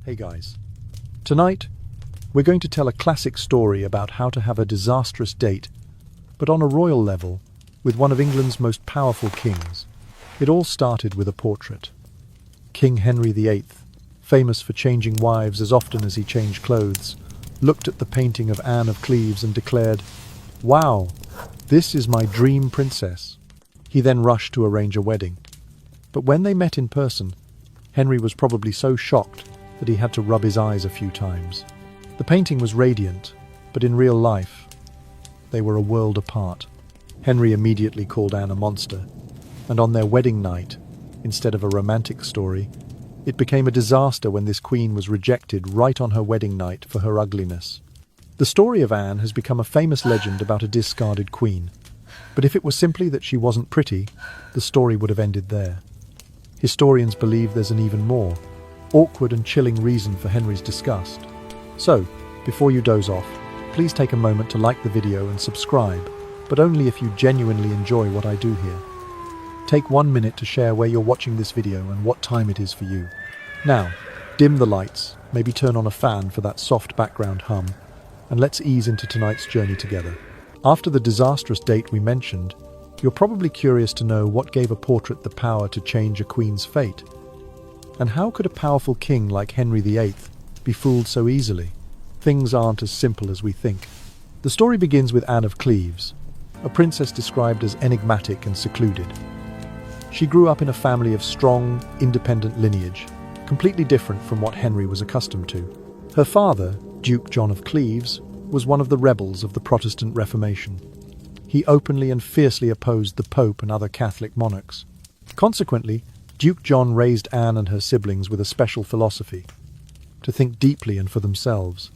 Hey guys. Tonight, we're going to tell a classic story about how to have a disastrous date, but on a royal level, with one of England's most powerful kings. It all started with a portrait. King Henry VIII, famous for changing wives as often as he changed clothes, looked at the painting of Anne of Cleves and declared, "Wow, this is my dream princess." He then rushed to arrange a wedding. But when they met in person, Henry was probably so shocked that he had to rub his eyes a few times. The painting was radiant, but in real life, they were a world apart. Henry immediately called Anne a monster, and on their wedding night, instead of a romantic story, it became a disaster when this queen was rejected right on her wedding night for her ugliness. The story of Anne has become a famous legend about a discarded queen, but if it was simply that she wasn't pretty, the story would have ended there. Historians believe there's an even more awkward and chilling reason for Henry's disgust. So, before you doze off, please take a moment to like the video and subscribe, but only if you genuinely enjoy what I do here. Take 1 minute to share where you're watching this video and what time it is for you. Now, dim the lights, maybe turn on a fan for that soft background hum, and let's ease into tonight's journey together. After the disastrous date we mentioned, you're probably curious to know what gave a portrait the power to change a queen's fate. And how could a powerful king like Henry VIII be fooled so easily? Things aren't as simple as we think. The story begins with Anne of Cleves, a princess described as enigmatic and secluded. She grew up in a family of strong, independent lineage, completely different from what Henry was accustomed to. Her father, Duke John of Cleves, was one of the rebels of the Protestant Reformation. He openly and fiercely opposed the Pope and other Catholic monarchs. Consequently, Duke John raised Anne and her siblings with a special philosophy: to think deeply and for themselves.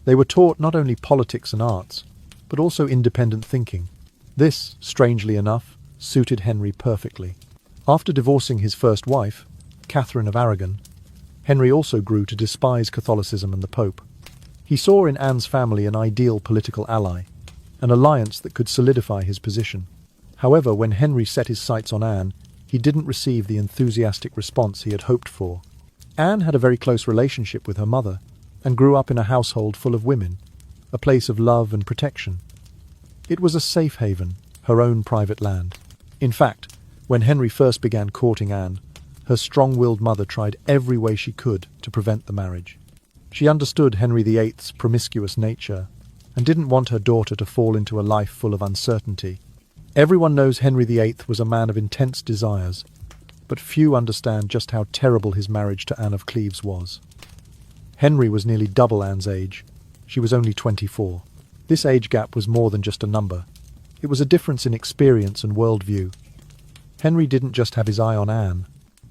They were taught not only politics and arts, but also independent thinking. This, strangely enough, suited Henry perfectly. After divorcing his first wife, Catherine of Aragon, Henry also grew to despise Catholicism and the Pope. He saw in Anne's family an ideal political ally, an alliance that could solidify his position. However, when Henry set his sights on Anne, he didn't receive the enthusiastic response he had hoped for. Anne had a very close relationship with her mother and grew up in a household full of women, a place of love and protection. It was a safe haven, her own private land. In fact, when Henry first began courting Anne, her strong-willed mother tried every way she could to prevent the marriage. She understood Henry VIII's promiscuous nature and didn't want her daughter to fall into a life full of uncertainty. Everyone knows Henry VIII was a man of intense desires, but few understand just how terrible his marriage to Anne of Cleves was. Henry was nearly double Anne's age. She was only 24. This age gap was more than just a number. It was a difference in experience and worldview. Henry didn't just have his eye on Anne.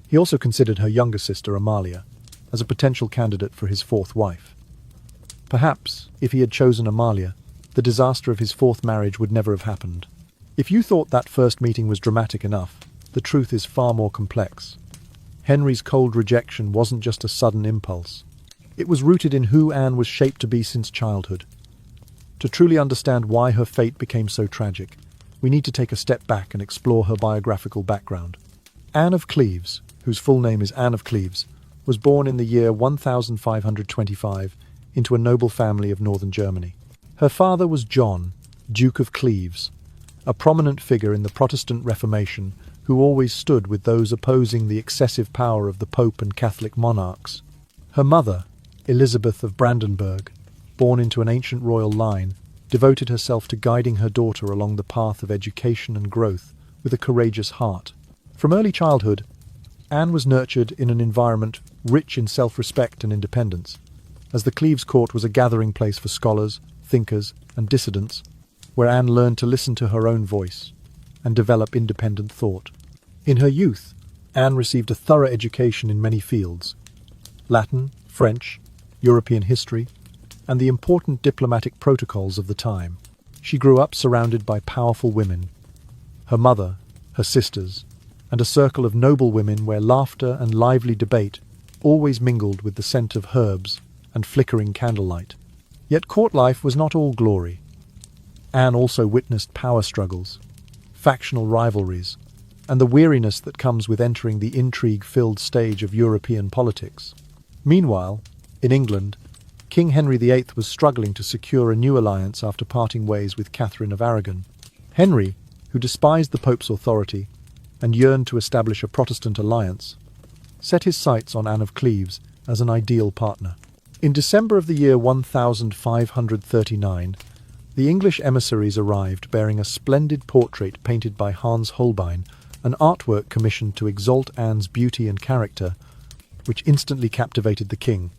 He also considered her younger sister, Amalia, as a potential candidate for his fourth wife. Perhaps, if he had chosen Amalia, the disaster of his fourth marriage would never have happened. If you thought that first meeting was dramatic enough, the truth is far more complex. Henry's cold rejection wasn't just a sudden impulse. It was rooted in who Anne was shaped to be since childhood. To truly understand why her fate became so tragic, we need to take a step back and explore her biographical background. Anne of Cleves, whose full name is Anne of Cleves, was born in the year 1525 into a noble family of northern Germany. Her father was John, Duke of Cleves, a prominent figure in the Protestant Reformation who always stood with those opposing the excessive power of the Pope and Catholic monarchs. Her mother, Elizabeth of Brandenburg, born into an ancient royal line, devoted herself to guiding her daughter along the path of education and growth with a courageous heart. From early childhood, Anne was nurtured in an environment rich in self-respect and independence, as the Cleves court was a gathering place for scholars, thinkers, and dissidents, where Anne learned to listen to her own voice and develop independent thought. In her youth, Anne received a thorough education in many fields: Latin, French, European history, and the important diplomatic protocols of the time. She grew up surrounded by powerful women, her mother, her sisters, and a circle of noble women where laughter and lively debate always mingled with the scent of herbs and flickering candlelight. Yet court life was not all glory. Anne also witnessed power struggles, factional rivalries, and the weariness that comes with entering the intrigue-filled stage of European politics. Meanwhile, In England, King Henry VIII was struggling to secure a new alliance after parting ways with Catherine of Aragon. Henry, who despised the Pope's authority and yearned to establish a Protestant alliance, set his sights on Anne of Cleves as an ideal partner. In December of the year 1539, the English emissaries arrived bearing a splendid portrait painted by Hans Holbein, an artwork commissioned to exalt Anne's beauty and character, which instantly captivated the king.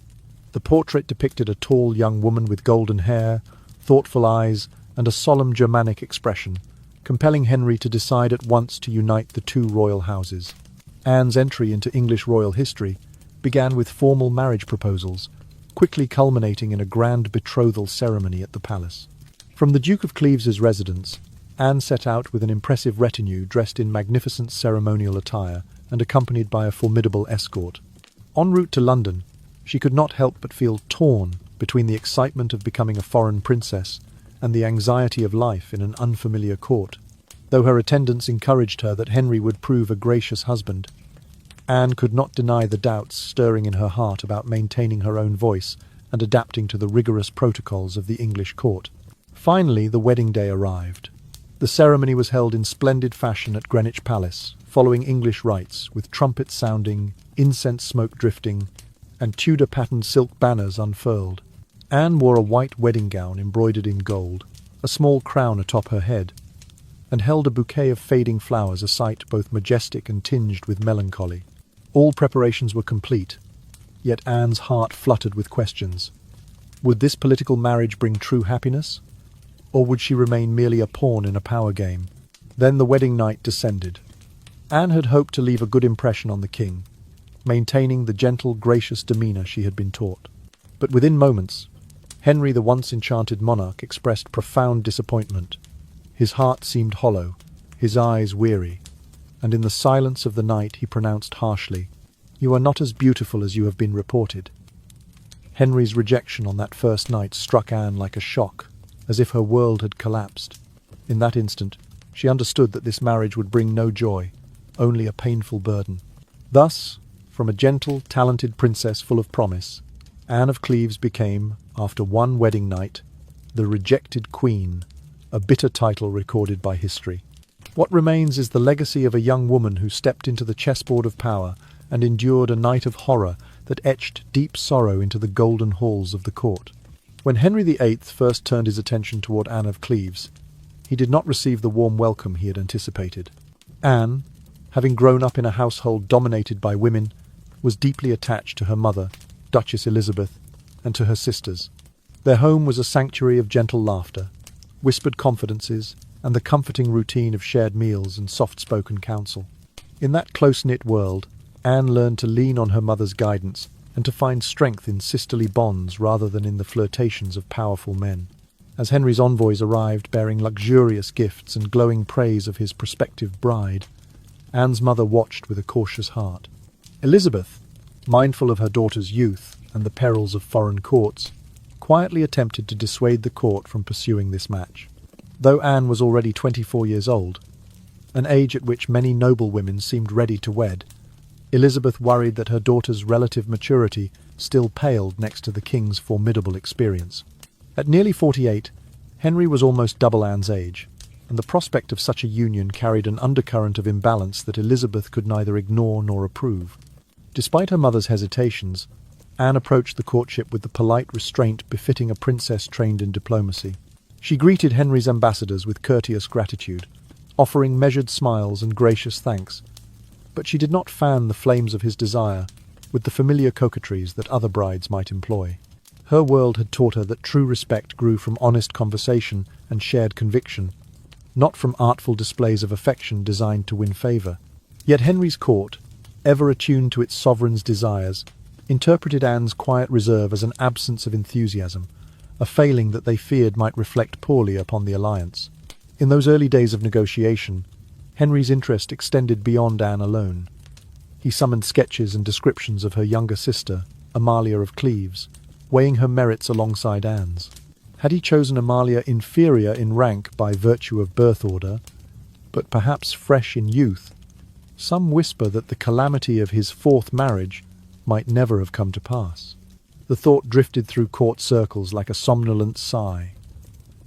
The portrait depicted a tall young woman with golden hair, thoughtful eyes, and a solemn Germanic expression, compelling Henry to decide at once to unite the two royal houses. Anne's entry into English royal history began with formal marriage proposals, quickly culminating in a grand betrothal ceremony at the palace. From the Duke of Cleves's residence, Anne set out with an impressive retinue dressed in magnificent ceremonial attire and accompanied by a formidable escort. En route to London, she could not help but feel torn between the excitement of becoming a foreign princess and the anxiety of life in an unfamiliar court. Though her attendants encouraged her that Henry would prove a gracious husband, Anne could not deny the doubts stirring in her heart about maintaining her own voice and adapting to the rigorous protocols of the English court. Finally, the wedding day arrived. The ceremony was held in splendid fashion at Greenwich Palace, following English rites, with trumpets sounding, incense smoke drifting, and Tudor-patterned silk banners unfurled. Anne wore a white wedding gown embroidered in gold, a small crown atop her head, and held a bouquet of fading flowers, a sight both majestic and tinged with melancholy. All preparations were complete, yet Anne's heart fluttered with questions. Would this political marriage bring true happiness? Or would she remain merely a pawn in a power game? Then the wedding night descended. Anne had hoped to leave a good impression on the king, maintaining the gentle, gracious demeanour she had been taught. But within moments, Henry, the once enchanted monarch, expressed profound disappointment. His heart seemed hollow, his eyes weary, and in the silence of the night he pronounced harshly, "You are not as beautiful as you have been reported." Henry's rejection on that first night struck Anne like a shock, as if her world had collapsed. In that instant, she understood that this marriage would bring no joy, only a painful burden. Thus, from a gentle, talented princess full of promise, Anne of Cleves became, after one wedding night, the rejected queen, a bitter title recorded by history. What remains is the legacy of a young woman who stepped into the chessboard of power and endured a night of horror that etched deep sorrow into the golden halls of the court. When Henry VIII first turned his attention toward Anne of Cleves, he did not receive the warm welcome he had anticipated. Anne, having grown up in a household dominated by women, was deeply attached to her mother, Duchess Elizabeth, and to her sisters. Their home was a sanctuary of gentle laughter, whispered confidences, and the comforting routine of shared meals and soft-spoken counsel. In that close-knit world, Anne learned to lean on her mother's guidance and to find strength in sisterly bonds rather than in the flirtations of powerful men. As Henry's envoys arrived bearing luxurious gifts and glowing praise of his prospective bride, Anne's mother watched with a cautious heart. Elizabeth, mindful of her daughter's youth and the perils of foreign courts, quietly attempted to dissuade the court from pursuing this match. Though Anne was already 24 years old, an age at which many noble women seemed ready to wed, Elizabeth worried that her daughter's relative maturity still paled next to the king's formidable experience. At nearly 48, Henry was almost double Anne's age, and the prospect of such a union carried an undercurrent of imbalance that Elizabeth could neither ignore nor approve. Despite her mother's hesitations, Anne approached the courtship with the polite restraint befitting a princess trained in diplomacy. She greeted Henry's ambassadors with courteous gratitude, offering measured smiles and gracious thanks, but she did not fan the flames of his desire with the familiar coquetries that other brides might employ. Her world had taught her that true respect grew from honest conversation and shared conviction, not from artful displays of affection designed to win favour. Yet Henry's court, ever attuned to its sovereign's desires, interpreted Anne's quiet reserve as an absence of enthusiasm, a failing that they feared might reflect poorly upon the alliance. In those early days of negotiation, Henry's interest extended beyond Anne alone. He summoned sketches and descriptions of her younger sister, Amalia of Cleves, weighing her merits alongside Anne's. Had he chosen Amalia inferior in rank by virtue of birth order, but perhaps fresh in youth, some whisper that the calamity of his fourth marriage might never have come to pass. The thought drifted through court circles like a somnolent sigh.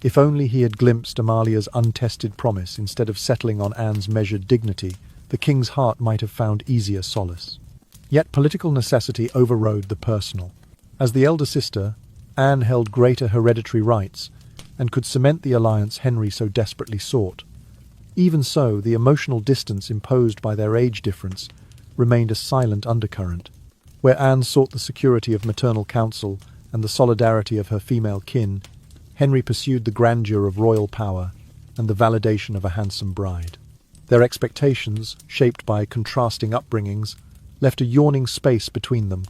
If only he had glimpsed Amalia's untested promise instead of settling on Anne's measured dignity, the king's heart might have found easier solace. Yet political necessity overrode the personal. As the elder sister, Anne held greater hereditary rights and could cement the alliance Henry so desperately sought. Even so, the emotional distance imposed by their age difference remained a silent undercurrent. Where Anne sought the security of maternal counsel and the solidarity of her female kin, Henry pursued the grandeur of royal power and the validation of a handsome bride. Their expectations, shaped by contrasting upbringings, left a yawning space between them,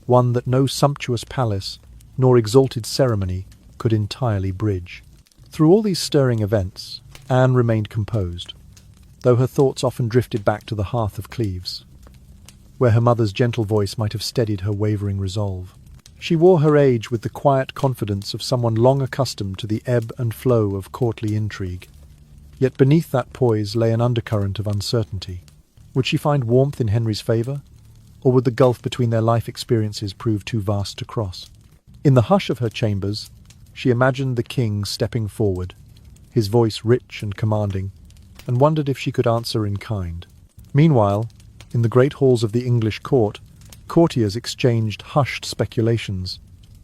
one that no sumptuous palace nor exalted ceremony could entirely bridge. Through all these stirring events, Anne remained composed, though her thoughts often drifted back to the hearth of Cleves, where her mother's gentle voice might have steadied her wavering resolve. She wore her age with the quiet confidence of someone long accustomed to the ebb and flow of courtly intrigue. Yet beneath that poise lay an undercurrent of uncertainty. Would she find warmth in Henry's favour, or would the gulf between their life experiences prove too vast to cross? In the hush of her chambers, she imagined the king stepping forward, his voice rich and commanding, and wondered if she could answer in kind. Meanwhile, in the great halls of the English court, courtiers exchanged hushed speculations.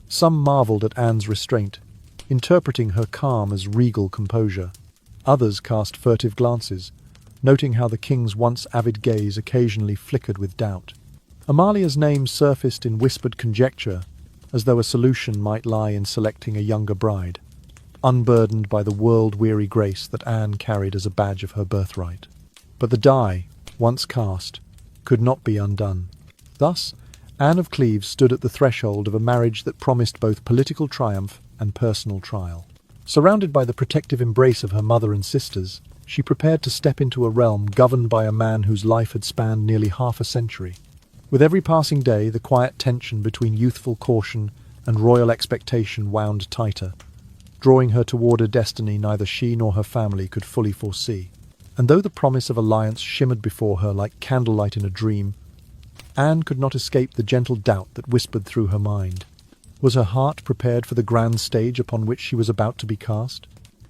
Some marvelled at Anne's restraint, interpreting her calm as regal composure. Others cast furtive glances, noting how the king's once avid gaze occasionally flickered with doubt. Amalia's name surfaced in whispered conjecture, as though a solution might lie in selecting a younger bride, unburdened by the world-weary grace that Anne carried as a badge of her birthright. But the die, once cast, could not be undone. Thus, Anne of Cleves stood at the threshold of a marriage that promised both political triumph and personal trial. Surrounded by the protective embrace of her mother and sisters, she prepared to step into a realm governed by a man whose life had spanned nearly half a century. With every passing day, the quiet tension between youthful caution and royal expectation wound tighter, drawing her toward a destiny neither she nor her family could fully foresee. And though the promise of alliance shimmered before her like candlelight in a dream, Anne could not escape the gentle doubt that whispered through her mind. Was her heart prepared for the grand stage upon which she was about to be cast?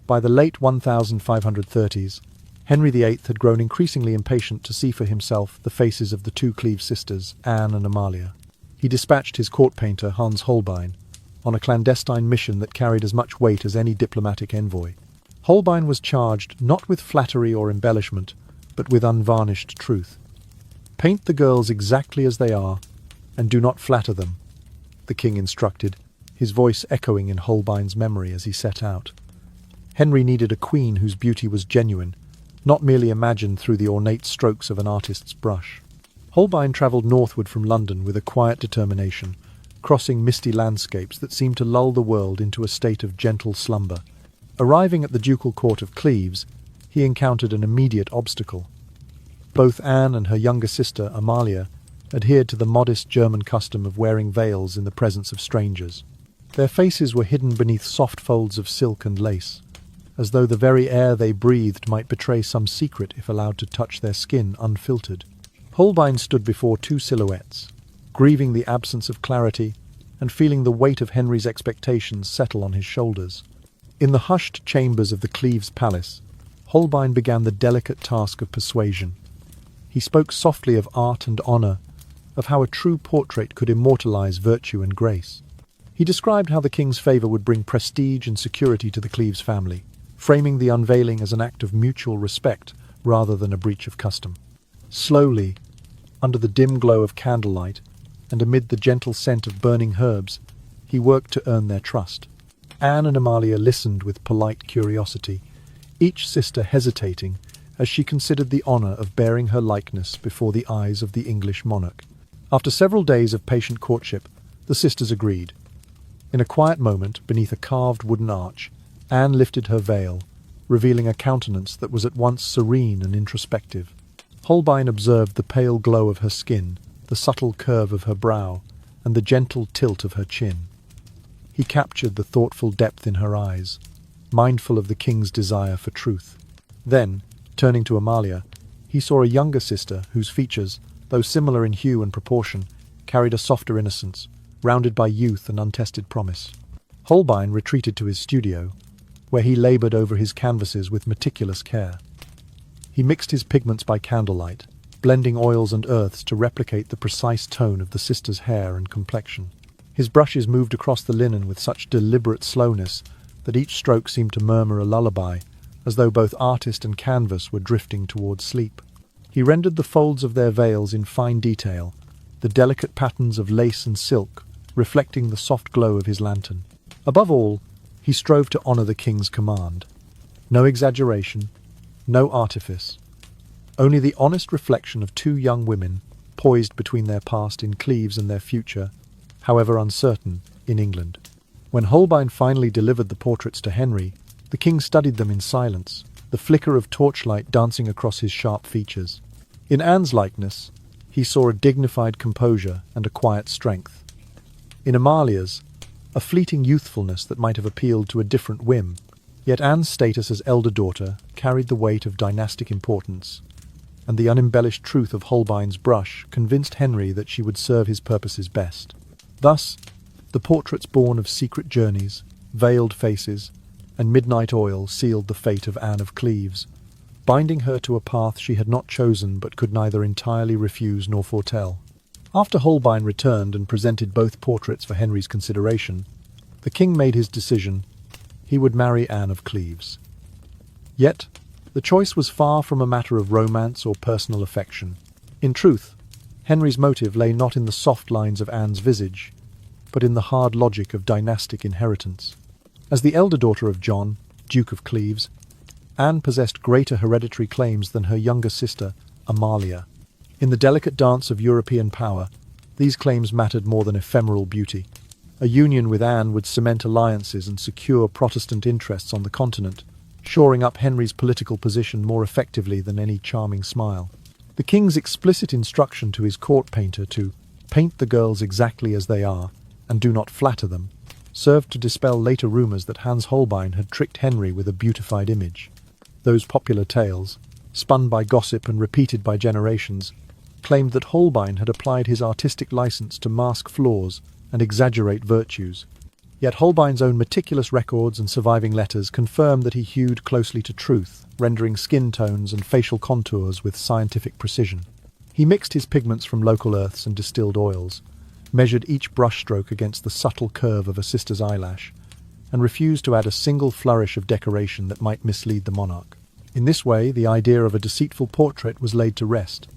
By the late 1530s, Henry VIII had grown increasingly impatient to see for himself the faces of the two Cleves sisters, Anne and Amalia. He dispatched his court painter, Hans Holbein, on a clandestine mission that carried as much weight as any diplomatic envoy. Holbein was charged not with flattery or embellishment, but with unvarnished truth. "Paint the girls exactly as they are, and do not flatter them," the king instructed, his voice echoing in Holbein's memory as he set out. Henry needed a queen whose beauty was genuine, not merely imagined through the ornate strokes of an artist's brush. Holbein travelled northward from London with a quiet determination, crossing misty landscapes that seemed to lull the world into a state of gentle slumber. Arriving at the ducal court of Cleves, he encountered an immediate obstacle. Both Anne and her younger sister, Amalia, adhered to the modest German custom of wearing veils in the presence of strangers. Their faces were hidden beneath soft folds of silk and lace, as though the very air they breathed might betray some secret if allowed to touch their skin unfiltered. Holbein stood before two silhouettes, grieving the absence of clarity and feeling the weight of Henry's expectations settle on his shoulders. In the hushed chambers of the Cleves palace, Holbein began the delicate task of persuasion. He spoke softly of art and honour, of how a true portrait could immortalize virtue and grace. He described how the king's favour would bring prestige and security to the Cleves family, framing the unveiling as an act of mutual respect rather than a breach of custom. Slowly, under the dim glow of candlelight and amid the gentle scent of burning herbs, he worked to earn their trust. Anne and Amalia listened with polite curiosity, each sister hesitating as she considered the honour of bearing her likeness before the eyes of the English monarch. After several days of patient courtship, the sisters agreed. In a quiet moment, beneath a carved wooden arch, Anne lifted her veil, revealing a countenance that was at once serene and introspective. Holbein observed the pale glow of her skin, the subtle curve of her brow, and the gentle tilt of her chin. He captured the thoughtful depth in her eyes, mindful of the king's desire for truth. Then, turning to Amalia, he saw a younger sister whose features, though similar in hue and proportion, carried a softer innocence, rounded by youth and untested promise. Holbein retreated to his studio, where he laboured over his canvases with meticulous care. He mixed his pigments by candlelight, blending oils and earths to replicate the precise tone of the sisters' hair and complexion. His brushes moved across the linen with such deliberate slowness that each stroke seemed to murmur a lullaby, as though both artist and canvas were drifting towards sleep. He rendered the folds of their veils in fine detail, the delicate patterns of lace and silk reflecting the soft glow of his lantern. Above all, he strove to honour the king's command. No exaggeration, no artifice, only the honest reflection of two young women poised between their past in Cleves and their future, however uncertain, in England. When Holbein finally delivered the portraits to Henry, the king studied them in silence, the flicker of torchlight dancing across his sharp features. In Anne's likeness, he saw a dignified composure and a quiet strength. In Amalia's, a fleeting youthfulness that might have appealed to a different whim, yet Anne's status as elder daughter carried the weight of dynastic importance, and the unembellished truth of Holbein's brush convinced Henry that she would serve his purposes best. Thus, the portraits born of secret journeys, veiled faces, and midnight oil sealed the fate of Anne of Cleves, binding her to a path she had not chosen but could neither entirely refuse nor foretell. After Holbein returned and presented both portraits for Henry's consideration, the king made his decision. He would marry Anne of Cleves. Yet, the choice was far from a matter of romance or personal affection. In truth, Henry's motive lay not in the soft lines of Anne's visage, but in the hard logic of dynastic inheritance. As the elder daughter of John, Duke of Cleves, Anne possessed greater hereditary claims than her younger sister, Amalia. In the delicate dance of European power, these claims mattered more than ephemeral beauty. A union with Anne would cement alliances and secure Protestant interests on the continent, shoring up Henry's political position more effectively than any charming smile. The king's explicit instruction to his court painter to paint the girls exactly as they are, and do not flatter them, served to dispel later rumours that Hans Holbein had tricked Henry with a beautified image. Those popular tales, spun by gossip and repeated by generations, claimed that Holbein had applied his artistic license to mask flaws and exaggerate virtues. Yet Holbein's own meticulous records and surviving letters confirm that he hewed closely to truth, rendering skin tones and facial contours with scientific precision. He mixed his pigments from local earths and distilled oils, measured each brushstroke against the subtle curve of a sister's eyelash, and refused to add a single flourish of decoration that might mislead the monarch. In this way, the idea of a deceitful portrait was laid to rest,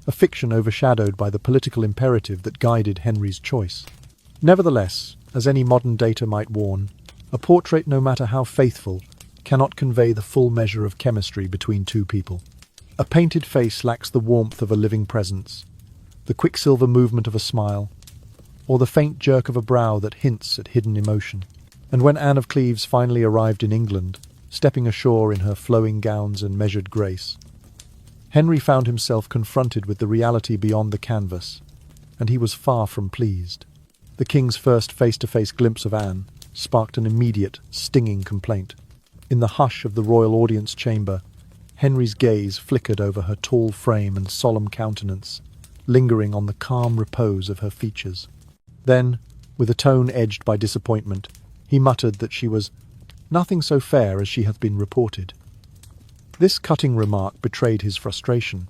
a fiction overshadowed by the political imperative that guided Henry's choice. Nevertheless, as any modern data might warn, a portrait, no matter how faithful, cannot convey the full measure of chemistry between two people. A painted face lacks the warmth of a living presence, the quicksilver movement of a smile, or the faint jerk of a brow that hints at hidden emotion. And when Anne of Cleves finally arrived in England, stepping ashore in her flowing gowns and measured grace, Henry found himself confronted with the reality beyond the canvas, and he was far from pleased. The king's first face-to-face glimpse of Anne sparked an immediate, stinging complaint. In the hush of the royal audience chamber, Henry's gaze flickered over her tall frame and solemn countenance, lingering on the calm repose of her features. Then, with a tone edged by disappointment, he muttered that she was nothing so fair as she hath been reported. This cutting remark betrayed his frustration,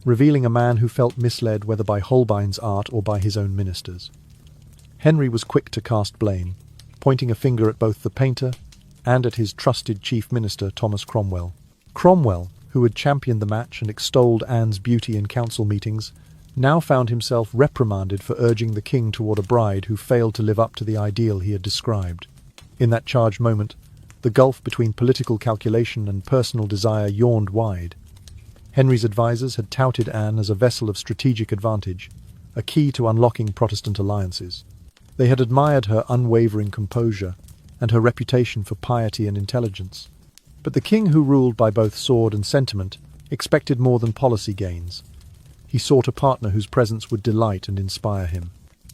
revealing a man who felt misled whether by Holbein's art or by his own ministers. Henry was quick to cast blame, pointing a finger at both the painter and at his trusted chief minister, Thomas Cromwell. Cromwell, who had championed the match and extolled Anne's beauty in council meetings, now found himself reprimanded for urging the king toward a bride who failed to live up to the ideal he had described. In that charged moment, the gulf between political calculation and personal desire yawned wide. Henry's advisers had touted Anne as a vessel of strategic advantage, a key to unlocking Protestant alliances. They had admired her unwavering composure and her reputation for piety and intelligence. But the king, who ruled by both sword and sentiment, expected more than policy gains. He sought a partner whose presence would delight and inspire him.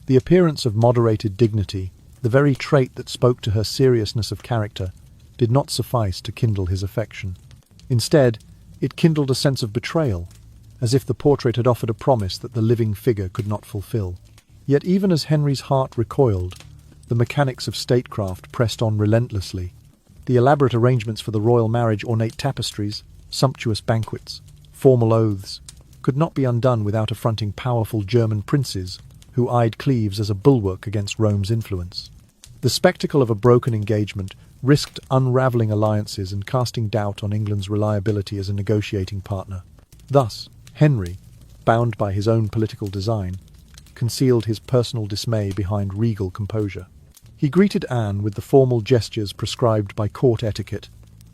The appearance of moderated dignity, the very trait that spoke to her seriousness of character, did not suffice to kindle his affection. Instead, it kindled a sense of betrayal, as if the portrait had offered a promise that the living figure could not fulfill. Yet even as Henry's heart recoiled, the mechanics of statecraft pressed on relentlessly. The elaborate arrangements for the royal marriage, ornate tapestries, sumptuous banquets, formal oaths, could not be undone without affronting powerful German princes who eyed Cleves as a bulwark against Rome's influence. The spectacle of a broken engagement risked unravelling alliances and casting doubt on England's reliability as a negotiating partner. Thus, Henry, bound by his own political design, concealed his personal dismay behind regal composure. He greeted Anne with the formal gestures prescribed by court etiquette,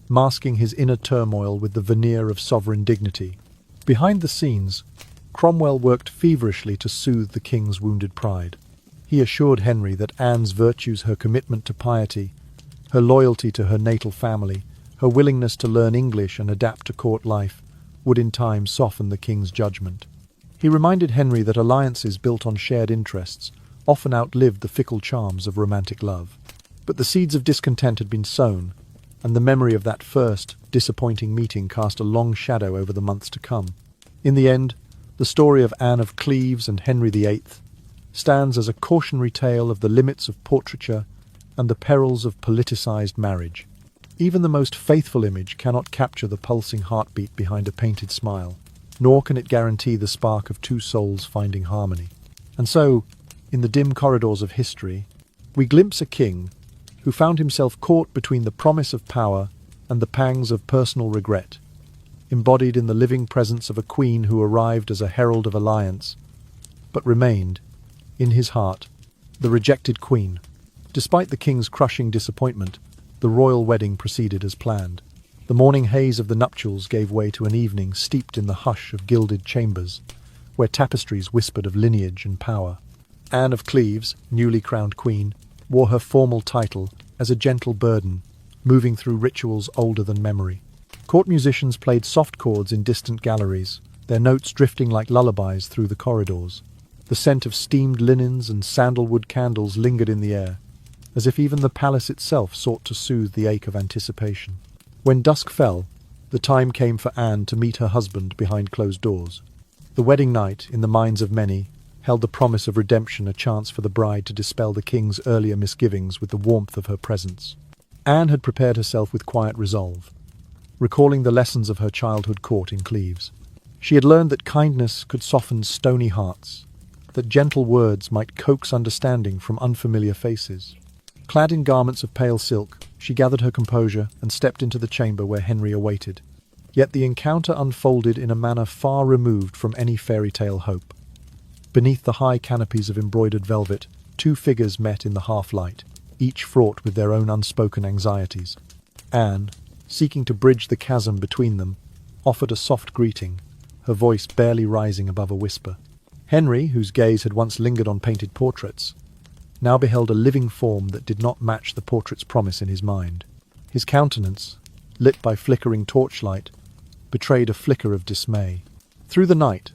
masking his inner turmoil with the veneer of sovereign dignity. Behind the scenes, Cromwell worked feverishly to soothe the king's wounded pride. He assured Henry that Anne's virtues, her commitment to piety, her loyalty to her natal family, her willingness to learn English and adapt to court life, would in time soften the king's judgment. He reminded Henry that alliances built on shared interests often outlived the fickle charms of romantic love. But the seeds of discontent had been sown, and the memory of that first, disappointing meeting cast a long shadow over the months to come. In the end, the story of Anne of Cleves and Henry VIII stands as a cautionary tale of the limits of portraiture and the perils of politicized marriage. Even the most faithful image cannot capture the pulsing heartbeat behind a painted smile, nor can it guarantee the spark of two souls finding harmony. And so, in the dim corridors of history, we glimpse a king who found himself caught between the promise of power and the pangs of personal regret, embodied in the living presence of a queen who arrived as a herald of alliance, but remained, in his heart, the rejected queen. Despite the king's crushing disappointment, the royal wedding proceeded as planned. The morning haze of the nuptials gave way to an evening steeped in the hush of gilded chambers, where tapestries whispered of lineage and power. Anne of Cleves, newly crowned queen, wore her formal title as a gentle burden, moving through rituals older than memory. Court musicians played soft chords in distant galleries, their notes drifting like lullabies through the corridors. The scent of steamed linens and sandalwood candles lingered in the air, as if even the palace itself sought to soothe the ache of anticipation. When dusk fell, the time came for Anne to meet her husband behind closed doors. The wedding night, in the minds of many, held the promise of redemption, a chance for the bride to dispel the king's earlier misgivings with the warmth of her presence. Anne had prepared herself with quiet resolve, recalling the lessons of her childhood court in Cleves. She had learned that kindness could soften stony hearts, that gentle words might coax understanding from unfamiliar faces. Clad in garments of pale silk, she gathered her composure and stepped into the chamber where Henry awaited. Yet the encounter unfolded in a manner far removed from any fairy tale hope. Beneath the high canopies of embroidered velvet, two figures met in the half-light, each fraught with their own unspoken anxieties. Anne, seeking to bridge the chasm between them, offered a soft greeting, her voice barely rising above a whisper. Henry, whose gaze had once lingered on painted portraits, now beheld a living form that did not match the portrait's promise in his mind. His countenance, lit by flickering torchlight, betrayed a flicker of dismay. Through the night,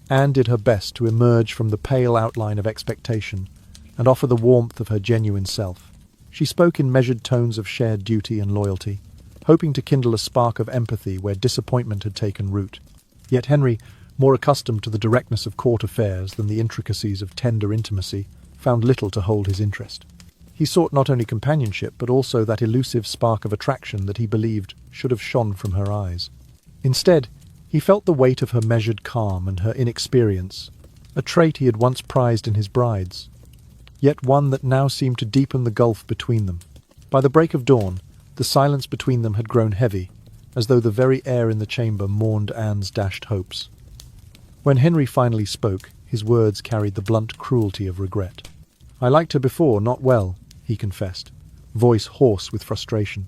Anne did her best to emerge from the pale outline of expectation and offer the warmth of her genuine self. She spoke in measured tones of shared duty and loyalty, hoping to kindle a spark of empathy where disappointment had taken root. Yet Henry, more accustomed to the directness of court affairs than the intricacies of tender intimacy, found little to hold his interest. He sought not only companionship, but also that elusive spark of attraction that he believed should have shone from her eyes. Instead, he felt the weight of her measured calm and her inexperience, a trait he had once prized in his brides, yet one that now seemed to deepen the gulf between them. By the break of dawn, the silence between them had grown heavy, as though the very air in the chamber mourned Anne's dashed hopes. When Henry finally spoke, his words carried the blunt cruelty of regret. "I liked her before, not well," he confessed, voice hoarse with frustration.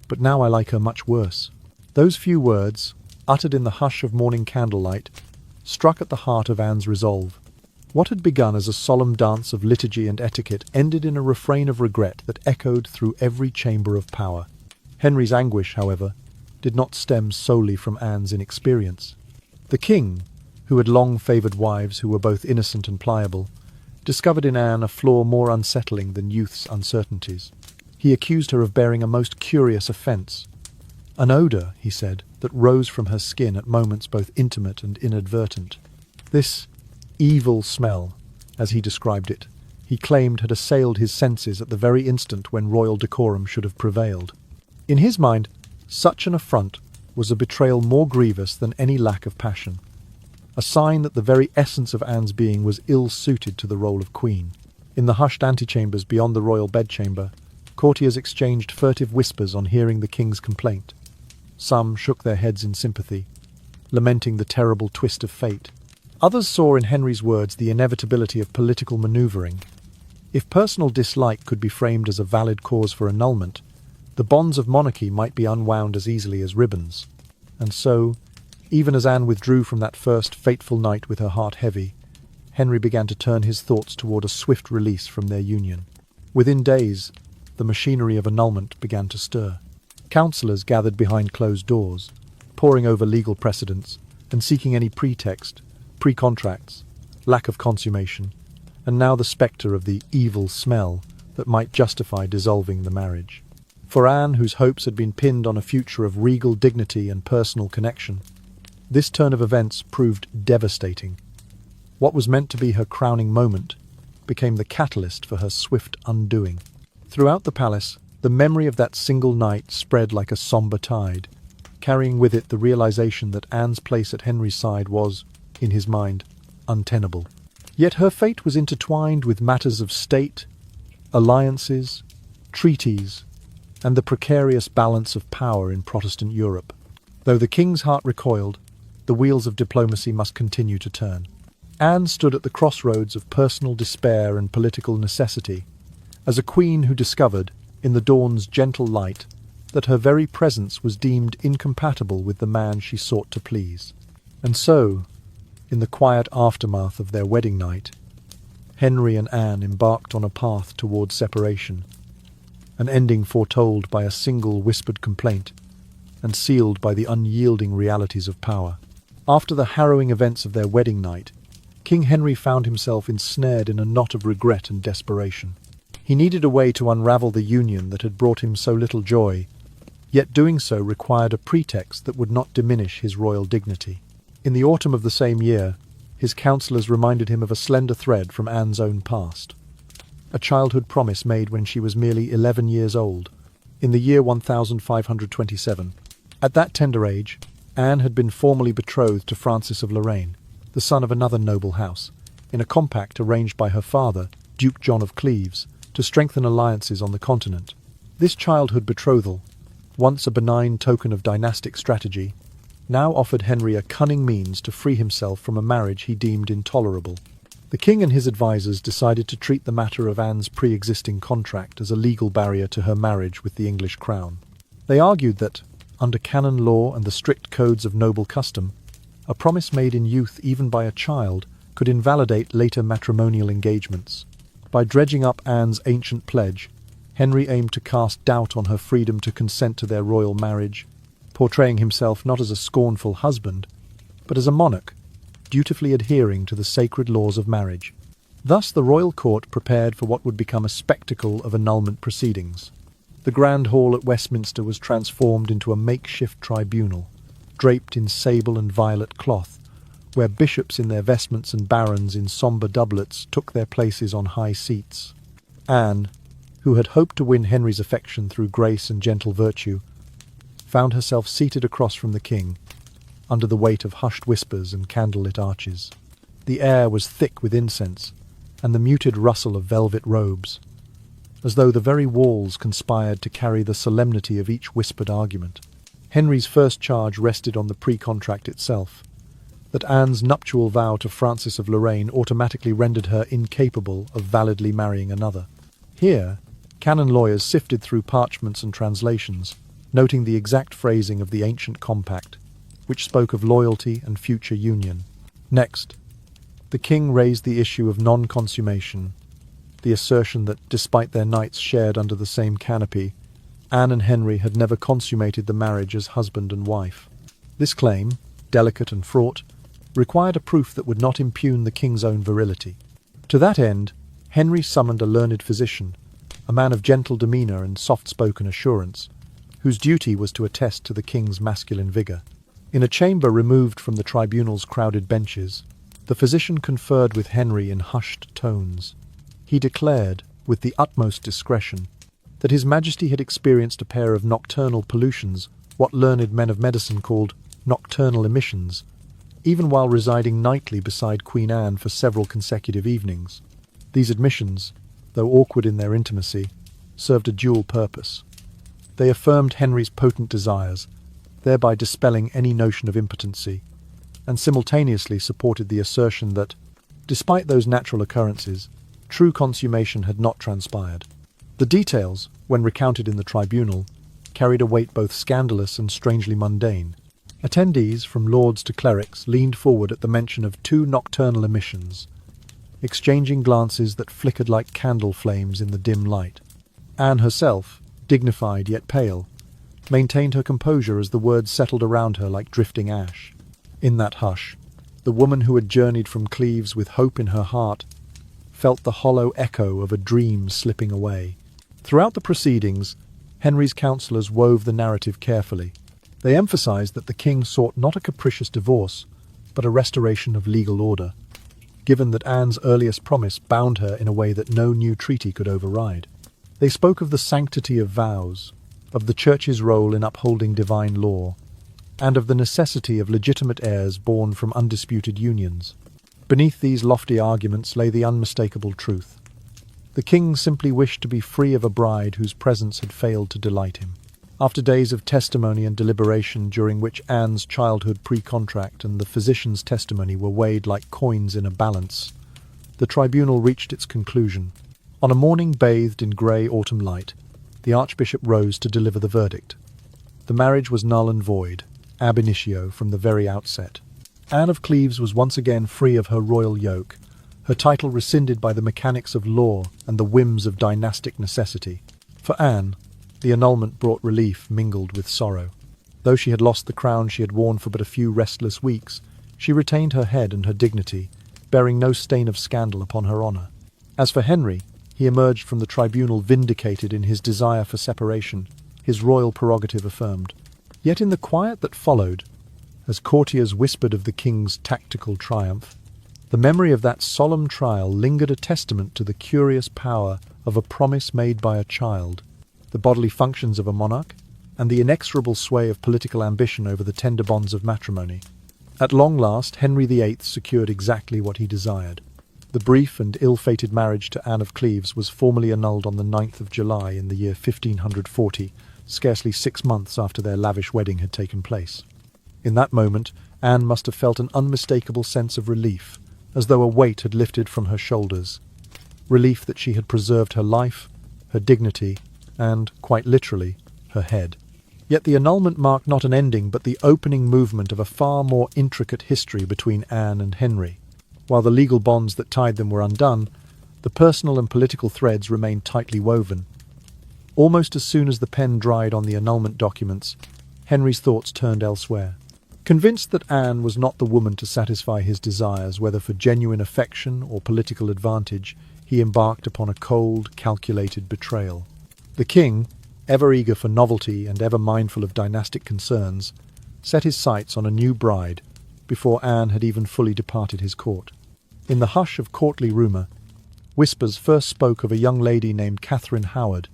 "But now I like her much worse." Those few words, uttered in the hush of morning candlelight, struck at the heart of Anne's resolve. What had begun as a solemn dance of liturgy and etiquette ended in a refrain of regret that echoed through every chamber of power. Henry's anguish, however, did not stem solely from Anne's inexperience. The king, who had long favoured wives who were both innocent and pliable, discovered in Anne a flaw more unsettling than youth's uncertainties. He accused her of bearing a most curious offence. An odour, he said, that rose from her skin at moments both intimate and inadvertent. This evil smell, as he described it, he claimed had assailed his senses at the very instant when royal decorum should have prevailed. In his mind, such an affront was a betrayal more grievous than any lack of passion, a sign that the very essence of Anne's being was ill-suited to the role of queen. In the hushed antechambers beyond the royal bedchamber, courtiers exchanged furtive whispers on hearing the king's complaint. Some shook their heads in sympathy, lamenting the terrible twist of fate. Others saw in Henry's words the inevitability of political manoeuvring. If personal dislike could be framed as a valid cause for annulment, the bonds of monarchy might be unwound as easily as ribbons. And so, even as Anne withdrew from that first fateful night with her heart heavy, Henry began to turn his thoughts toward a swift release from their union. Within days, the machinery of annulment began to stir. Councillors gathered behind closed doors, poring over legal precedents and seeking any pretext, pre-contracts, lack of consummation, and now the spectre of the evil smell that might justify dissolving the marriage. For Anne, whose hopes had been pinned on a future of regal dignity and personal connection, this turn of events proved devastating. What was meant to be her crowning moment became the catalyst for her swift undoing. Throughout the palace, the memory of that single night spread like a sombre tide, carrying with it the realization that Anne's place at Henry's side was, in his mind, untenable. Yet her fate was intertwined with matters of state, alliances, treaties, and the precarious balance of power in Protestant Europe. Though the king's heart recoiled, the wheels of diplomacy must continue to turn. Anne stood at the crossroads of personal despair and political necessity, as a queen who discovered, in the dawn's gentle light, that her very presence was deemed incompatible with the man she sought to please. And so, in the quiet aftermath of their wedding night, Henry and Anne embarked on a path towards separation, an ending foretold by a single whispered complaint and sealed by the unyielding realities of power. After the harrowing events of their wedding night, King Henry found himself ensnared in a knot of regret and desperation. He needed a way to unravel the union that had brought him so little joy, yet doing so required a pretext that would not diminish his royal dignity. In the autumn of the same year, his counsellors reminded him of a slender thread from Anne's own past. A childhood promise made when she was merely 11 years old, in the year 1527. At that tender age, Anne had been formally betrothed to Francis of Lorraine, the son of another noble house, in a compact arranged by her father, Duke John of Cleves, to strengthen alliances on the continent. This childhood betrothal, once a benign token of dynastic strategy, now offered Henry a cunning means to free himself from a marriage he deemed intolerable. The king and his advisers decided to treat the matter of Anne's pre-existing contract as a legal barrier to her marriage with the English crown. They argued that, under canon law and the strict codes of noble custom, a promise made in youth even by a child could invalidate later matrimonial engagements. By dredging up Anne's ancient pledge, Henry aimed to cast doubt on her freedom to consent to their royal marriage, portraying himself not as a scornful husband, but as a monarch, dutifully adhering to the sacred laws of marriage. Thus the royal court prepared for what would become a spectacle of annulment proceedings. The Grand Hall at Westminster was transformed into a makeshift tribunal, draped in sable and violet cloth, where bishops in their vestments and barons in sombre doublets took their places on high seats. Anne, who had hoped to win Henry's affection through grace and gentle virtue, found herself seated across from the king, under the weight of hushed whispers and candlelit arches. The air was thick with incense, and the muted rustle of velvet robes, as though the very walls conspired to carry the solemnity of each whispered argument. Henry's first charge rested on the pre-contract itself, that Anne's nuptial vow to Francis of Lorraine automatically rendered her incapable of validly marrying another. Here, canon lawyers sifted through parchments and translations, noting the exact phrasing of the ancient compact, which spoke of loyalty and future union. Next, the king raised the issue of non-consummation, the assertion that, despite their nights shared under the same canopy, Anne and Henry had never consummated the marriage as husband and wife. This claim, delicate and fraught, required a proof that would not impugn the king's own virility. To that end, Henry summoned a learned physician, a man of gentle demeanour and soft-spoken assurance, whose duty was to attest to the king's masculine vigour. In a chamber removed from the tribunal's crowded benches, The physician conferred with Henry in hushed tones. He declared, with the utmost discretion, that His Majesty had experienced a pair of nocturnal pollutions, what learned men of medicine called nocturnal emissions, even while residing nightly beside Queen Anne for several consecutive evenings. These admissions, though awkward in their intimacy, served a dual purpose. They affirmed Henry's potent desires, thereby dispelling any notion of impotency, and simultaneously supported the assertion that, despite those natural occurrences, true consummation had not transpired. The details, when recounted in the tribunal, carried a weight both scandalous and strangely mundane. Attendees, from lords to clerics, leaned forward at the mention of 2 nocturnal emissions, exchanging glances that flickered like candle flames in the dim light. Anne herself, dignified yet pale, maintained her composure as the words settled around her like drifting ash. In that hush, the woman who had journeyed from Cleves with hope in her heart felt the hollow echo of a dream slipping away. Throughout the proceedings, Henry's counsellors wove the narrative carefully. They emphasized that the king sought not a capricious divorce, but a restoration of legal order, given that Anne's earliest promise bound her in a way that no new treaty could override. They spoke of the sanctity of vows, of the Church's role in upholding divine law, and of the necessity of legitimate heirs born from undisputed unions. Beneath these lofty arguments lay the unmistakable truth. The king simply wished to be free of a bride whose presence had failed to delight him. After days of testimony and deliberation during which Anne's childhood pre-contract and the physician's testimony were weighed like coins in a balance, the tribunal reached its conclusion. On a morning bathed in grey autumn light, the archbishop rose to deliver the verdict. The marriage was null and void, ab initio, from the very outset. Anne of Cleves was once again free of her royal yoke, her title rescinded by the mechanics of law and the whims of dynastic necessity. For Anne, the annulment brought relief mingled with sorrow. Though she had lost the crown she had worn for but a few restless weeks, she retained her head and her dignity, bearing no stain of scandal upon her honour. As for Henry, he emerged from the tribunal vindicated in his desire for separation, his royal prerogative affirmed. Yet in the quiet that followed, as courtiers whispered of the king's tactical triumph, the memory of that solemn trial lingered a testament to the curious power of a promise made by a child, the bodily functions of a monarch, and the inexorable sway of political ambition over the tender bonds of matrimony. At long last, Henry VIII secured exactly what he desired. The brief and ill-fated marriage to Anne of Cleves was formally annulled on the 9th of July in the year 1540, scarcely 6 months after their lavish wedding had taken place. In that moment, Anne must have felt an unmistakable sense of relief, as though a weight had lifted from her shoulders. Relief that she had preserved her life, her dignity, and, quite literally, her head. Yet the annulment marked not an ending but the opening movement of a far more intricate history between Anne and Henry. While the legal bonds that tied them were undone, the personal and political threads remained tightly woven. Almost as soon as the pen dried on the annulment documents, Henry's thoughts turned elsewhere. Convinced that Anne was not the woman to satisfy his desires, whether for genuine affection or political advantage, he embarked upon a cold, calculated betrayal. The king, ever eager for novelty and ever mindful of dynastic concerns, set his sights on a new bride before Anne had even fully departed his court. In the hush of courtly rumour, whispers first spoke of a young lady named Catherine Howard.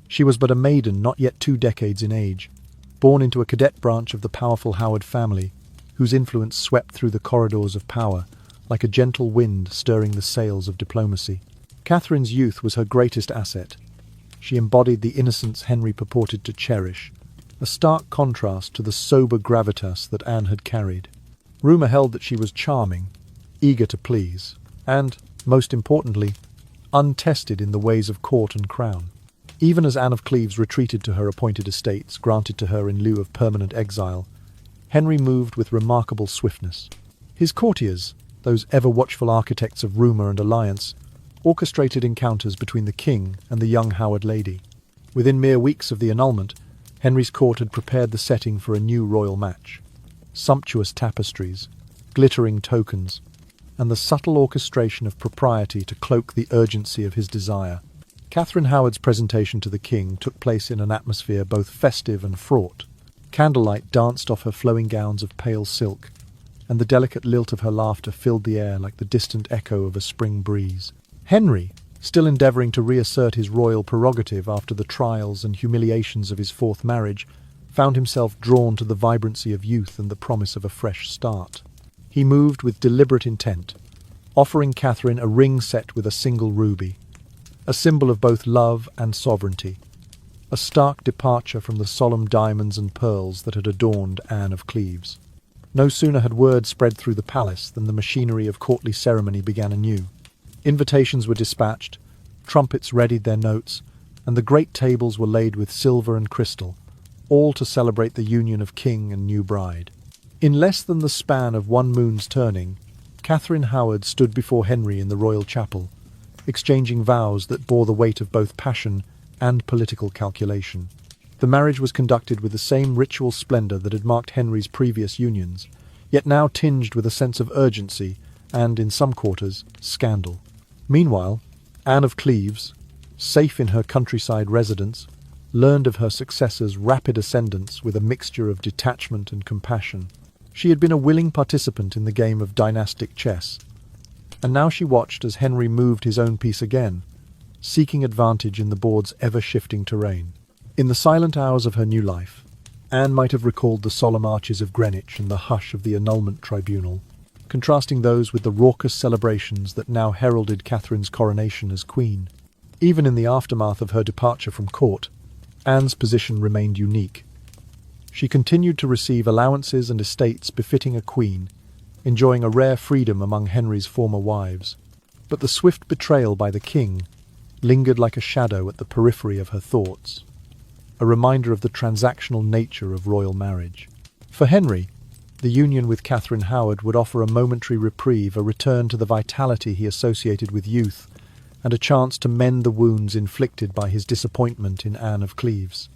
She was but a maiden not yet 2 decades in age, born into a cadet branch of the powerful Howard family, whose influence swept through the corridors of power like a gentle wind stirring the sails of diplomacy. Catherine's youth was her greatest asset. She embodied the innocence Henry purported to cherish, a stark contrast to the sober gravitas that Anne had carried. Rumour held that she was charming, eager to please, and, most importantly, untested in the ways of court and crown. Even as Anne of Cleves retreated to her appointed estates, granted to her in lieu of permanent exile, Henry moved with remarkable swiftness. His courtiers, those ever-watchful architects of rumour and alliance, orchestrated encounters between the king and the young Howard lady. Within mere weeks of the annulment, Henry's court had prepared the setting for a new royal match. Sumptuous tapestries, glittering tokens, and the subtle orchestration of propriety to cloak the urgency of his desire. Catherine Howard's presentation to the king took place in an atmosphere both festive and fraught. Candlelight danced off her flowing gowns of pale silk, and the delicate lilt of her laughter filled the air like the distant echo of a spring breeze. Henry, still endeavouring to reassert his royal prerogative after the trials and humiliations of his fourth marriage, found himself drawn to the vibrancy of youth and the promise of a fresh start. He moved with deliberate intent, offering Catherine a ring set with a single ruby, a symbol of both love and sovereignty, a stark departure from the solemn diamonds and pearls that had adorned Anne of Cleves. No sooner had word spread through the palace than the machinery of courtly ceremony began anew. Invitations were dispatched, trumpets readied their notes, and the great tables were laid with silver and crystal, all to celebrate the union of king and new bride. In less than the span of one moon's turning, Catherine Howard stood before Henry in the royal chapel, exchanging vows that bore the weight of both passion and political calculation. The marriage was conducted with the same ritual splendour that had marked Henry's previous unions, yet now tinged with a sense of urgency and, in some quarters, scandal. Meanwhile, Anne of Cleves, safe in her countryside residence, learned of her successor's rapid ascendance with a mixture of detachment and compassion. She had been a willing participant in the game of dynastic chess, and now she watched as Henry moved his own piece again, seeking advantage in the board's ever-shifting terrain. In the silent hours of her new life, Anne might have recalled the solemn arches of Greenwich and the hush of the annulment tribunal, contrasting those with the raucous celebrations that now heralded Catherine's coronation as queen. Even in the aftermath of her departure from court, Anne's position remained unique. She continued to receive allowances and estates befitting a queen, enjoying a rare freedom among Henry's former wives. But the swift betrayal by the king lingered like a shadow at the periphery of her thoughts, a reminder of the transactional nature of royal marriage. For Henry, the union with Catherine Howard would offer a momentary reprieve, a return to the vitality he associated with youth, and a chance to mend the wounds inflicted by his disappointment in Anne of Cleves.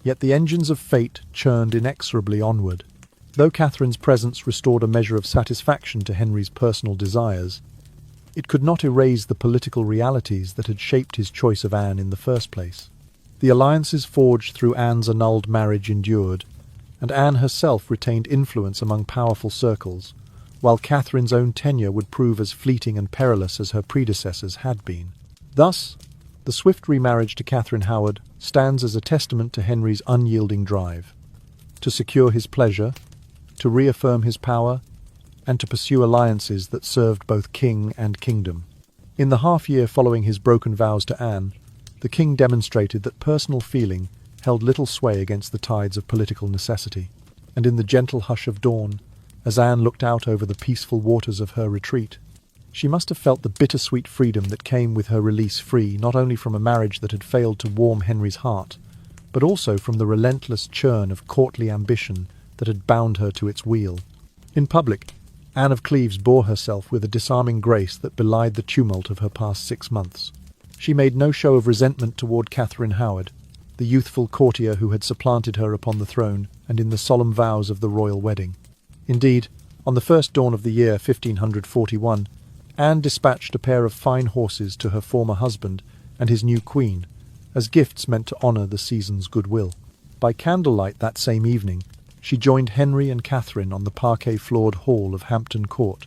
Yet the engines of fate churned inexorably onward. Though Catherine's presence restored a measure of satisfaction to Henry's personal desires, it could not erase the political realities that had shaped his choice of Anne in the first place. The alliances forged through Anne's annulled marriage endured, and Anne herself retained influence among powerful circles, while Catherine's own tenure would prove as fleeting and perilous as her predecessors had been. Thus, the swift remarriage to Catherine Howard stands as a testament to Henry's unyielding drive to secure his pleasure, to reaffirm his power, and to pursue alliances that served both king and kingdom. In the half-year following his broken vows to Anne, the king demonstrated that personal feeling held little sway against the tides of political necessity, and in the gentle hush of dawn, as Anne looked out over the peaceful waters of her retreat, she must have felt the bittersweet freedom that came with her release free not only from a marriage that had failed to warm Henry's heart, but also from the relentless churn of courtly ambition that had bound her to its wheel. In public, Anne of Cleves bore herself with a disarming grace that belied the tumult of her past 6 months. She made no show of resentment toward Catherine Howard, the youthful courtier who had supplanted her upon the throne and in the solemn vows of the royal wedding. Indeed, on the first dawn of the year 1541, Anne dispatched a pair of fine horses to her former husband and his new queen, as gifts meant to honour the season's goodwill. By candlelight that same evening, she joined Henry and Catherine on the parquet-floored hall of Hampton Court,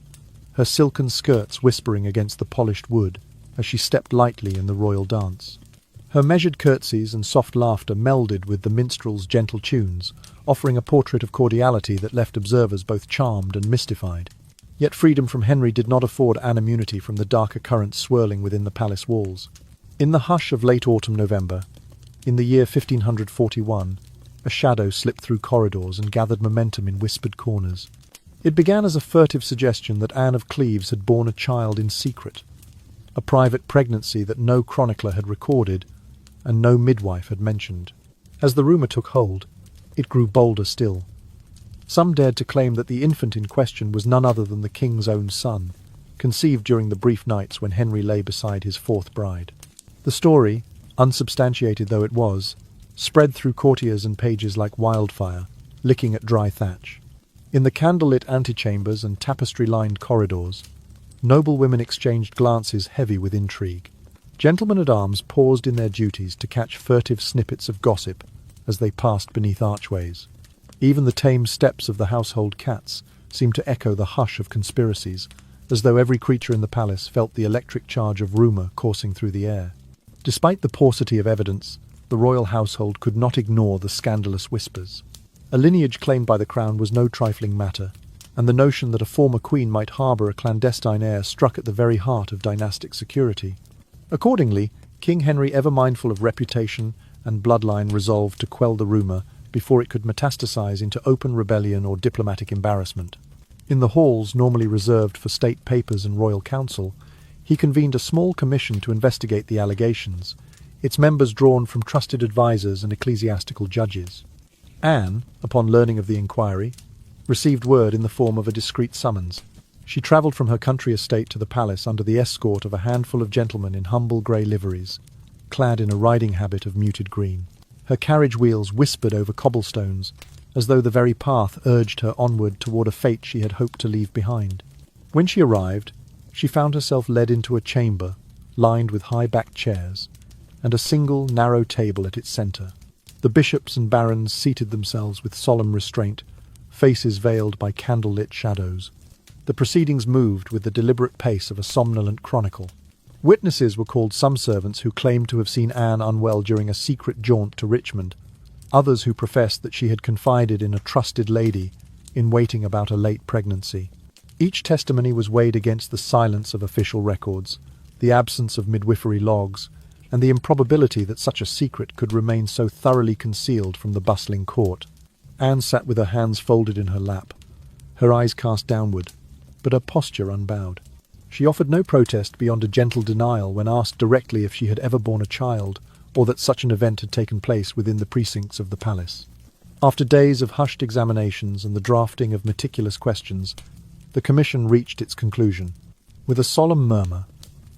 her silken skirts whispering against the polished wood as she stepped lightly in the royal dance. Her measured curtsies and soft laughter melded with the minstrel's gentle tunes, offering a portrait of cordiality that left observers both charmed and mystified. Yet freedom from Henry did not afford Anne immunity from the darker currents swirling within the palace walls. In the hush of late autumn November, in the year 1541, a shadow slipped through corridors and gathered momentum in whispered corners. It began as a furtive suggestion that Anne of Cleves had borne a child in secret, a private pregnancy that no chronicler had recorded and no midwife had mentioned. As the rumour took hold, it grew bolder still. Some dared to claim that the infant in question was none other than the king's own son, conceived during the brief nights when Henry lay beside his fourth bride. The story, unsubstantiated though it was, spread through courtiers and pages like wildfire, licking at dry thatch. In the candlelit antechambers and tapestry-lined corridors, noble women exchanged glances heavy with intrigue. Gentlemen-at-arms paused in their duties to catch furtive snippets of gossip as they passed beneath archways. Even the tame steps of the household cats seemed to echo the hush of conspiracies, as though every creature in the palace felt the electric charge of rumour coursing through the air. Despite the paucity of evidence, the royal household could not ignore the scandalous whispers. A lineage claimed by the crown was no trifling matter, and the notion that a former queen might harbour a clandestine heir struck at the very heart of dynastic security. Accordingly, King Henry, ever mindful of reputation and bloodline, resolved to quell the rumour before it could metastasize into open rebellion or diplomatic embarrassment. In the halls normally reserved for state papers and royal council, he convened a small commission to investigate the allegations, its members drawn from trusted advisers and ecclesiastical judges. Anne, upon learning of the inquiry, received word in the form of a discreet summons. She travelled from her country estate to the palace under the escort of a handful of gentlemen in humble grey liveries, clad in a riding habit of muted green. Her carriage wheels whispered over cobblestones, as though the very path urged her onward toward a fate she had hoped to leave behind. When she arrived, she found herself led into a chamber, lined with high-backed chairs, and a single, narrow table at its centre. The bishops and barons seated themselves with solemn restraint, faces veiled by candlelit shadows. The proceedings moved with the deliberate pace of a somnolent chronicle. Witnesses were called, some servants who claimed to have seen Anne unwell during a secret jaunt to Richmond, others who professed that she had confided in a trusted lady in waiting about a late pregnancy. Each testimony was weighed against the silence of official records, the absence of midwifery logs, and the improbability that such a secret could remain so thoroughly concealed from the bustling court. Anne sat with her hands folded in her lap, her eyes cast downward, but her posture unbowed. She offered no protest beyond a gentle denial when asked directly if she had ever borne a child, or that such an event had taken place within the precincts of the palace. After days of hushed examinations and the drafting of meticulous questions, the commission reached its conclusion. With a solemn murmur,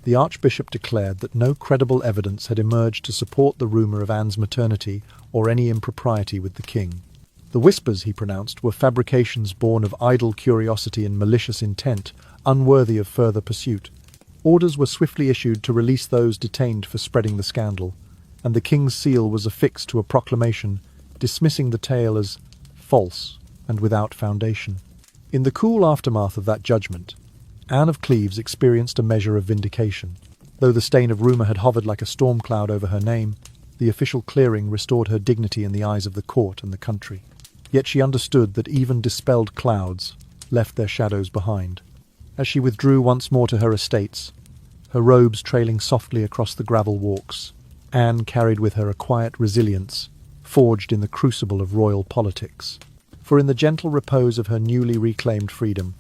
the Archbishop declared that no credible evidence had emerged to support the rumour of Anne's maternity or any impropriety with the king. The whispers, he pronounced, were fabrications born of idle curiosity and malicious intent, unworthy of further pursuit. Orders were swiftly issued to release those detained for spreading the scandal, and the king's seal was affixed to a proclamation dismissing the tale as false and without foundation. In the cool aftermath of that judgment, Anne of Cleves experienced a measure of vindication. Though the stain of rumour had hovered like a storm cloud over her name, the official clearing restored her dignity in the eyes of the court and the country. Yet she understood that even dispelled clouds left their shadows behind. As she withdrew once more to her estates, her robes trailing softly across the gravel walks, Anne carried with her a quiet resilience, forged in the crucible of royal politics. For in the gentle repose of her newly reclaimed freedom,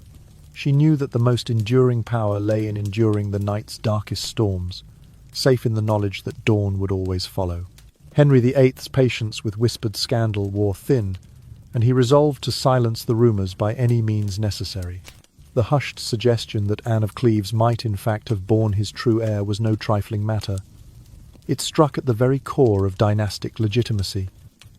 she knew that the most enduring power lay in enduring the night's darkest storms, safe in the knowledge that dawn would always follow. Henry VIII's patience with whispered scandal wore thin, and he resolved to silence the rumours by any means necessary. The hushed suggestion that Anne of Cleves might in fact have borne his true heir was no trifling matter. It struck at the very core of dynastic legitimacy.